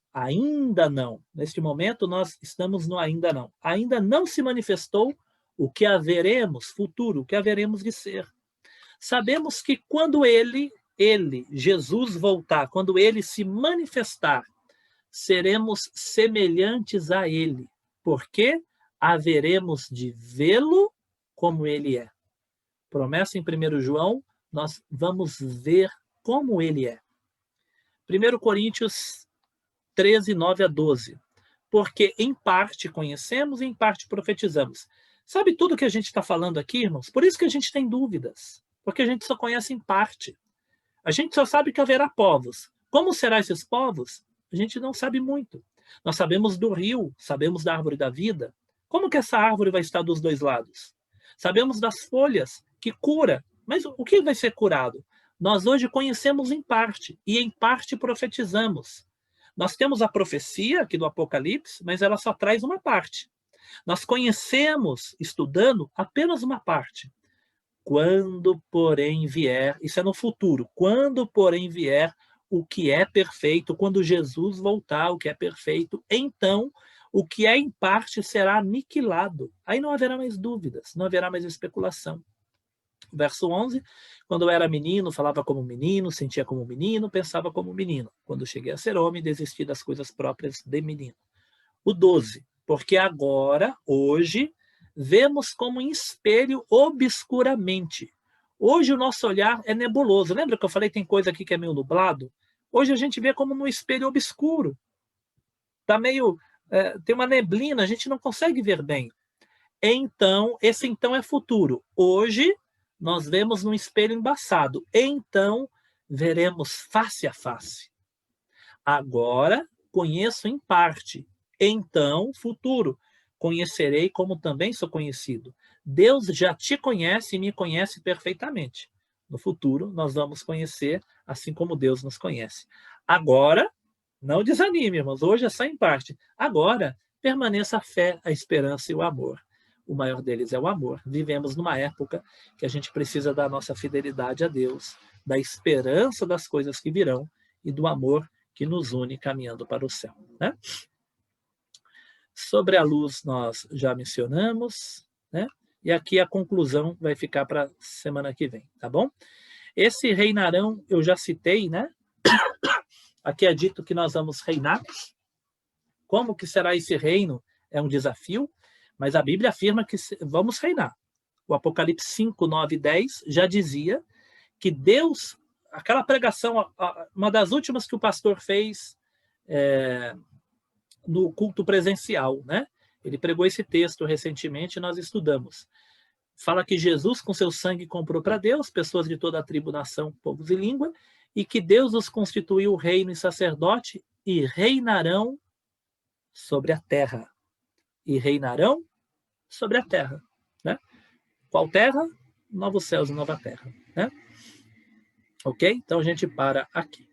Neste momento nós estamos no ainda não. Ainda não se manifestou o que haveremos, futuro, o que haveremos de ser. Sabemos que quando ele, Jesus, voltar, quando ele se manifestar, seremos semelhantes a ele, porque haveremos de vê-lo como ele é. Promessa em 1 João, nós vamos ver como ele é. 1 Coríntios 13, 9 a 12. Porque em parte conhecemos e em parte profetizamos. Sabe tudo que a gente está falando aqui, irmãos? Por isso que a gente tem dúvidas. Porque a gente só conhece em parte. A gente só sabe que haverá povos. Como serão esses povos? A gente não sabe muito. Nós sabemos do rio, sabemos da árvore da vida. Como que essa árvore vai estar dos dois lados? Sabemos das folhas, que cura. Mas o que vai ser curado? Nós hoje conhecemos em parte, e em parte profetizamos. Nós temos a profecia aqui do Apocalipse, mas ela só traz uma parte. Nós conhecemos, estudando, apenas uma parte. Quando, porém, vier, isso é no futuro, quando, porém, vier o que é perfeito, quando Jesus voltar, o que é perfeito, então o que é em parte será aniquilado. Aí não haverá mais dúvidas, não haverá mais especulação. Verso 11, quando eu era menino, falava como menino, sentia como menino, pensava como menino. Quando cheguei a ser homem, desisti das coisas próprias de menino. O 12, Porque agora, hoje, vemos como em espelho obscuramente. Hoje o nosso olhar é nebuloso. Lembra que eu falei que tem coisa aqui que é meio nublado? Hoje a gente vê como num espelho obscuro. Tá meio, tem uma neblina, a gente não consegue ver bem. Então, esse então é futuro. Hoje nós vemos num espelho embaçado. Então veremos face a face. Agora conheço em parte. Então, futuro, conhecerei como também sou conhecido. Deus já te conhece e me conhece perfeitamente. No futuro, nós vamos conhecer assim como Deus nos conhece. Agora, não desanime, irmãos. Hoje é só em parte. Agora, permaneça a fé, a esperança e o amor. O maior deles é o amor. Vivemos numa época que a gente precisa da nossa fidelidade a Deus, da esperança das coisas que virão e do amor que nos une caminhando para o céu, né? Sobre a luz nós já mencionamos, né? E aqui a conclusão vai ficar para a semana que vem, tá bom? Esse reinarão eu já citei, né? Aqui é dito que nós vamos reinar. Como que será esse reino? É um desafio, mas a Bíblia afirma que vamos reinar. O Apocalipse 5, 9 e 10 já dizia que Deus, aquela pregação, uma das últimas que o pastor fez no culto presencial, né? Ele pregou esse texto recentemente e nós estudamos. Fala que Jesus, com seu sangue, comprou para Deus pessoas de toda a tribo, nação, povos e língua, e que Deus os constituiu reino e sacerdote e reinarão sobre a terra. E reinarão sobre a terra, né? Qual terra? Novos céus e nova terra, né? Ok? Então a gente para aqui.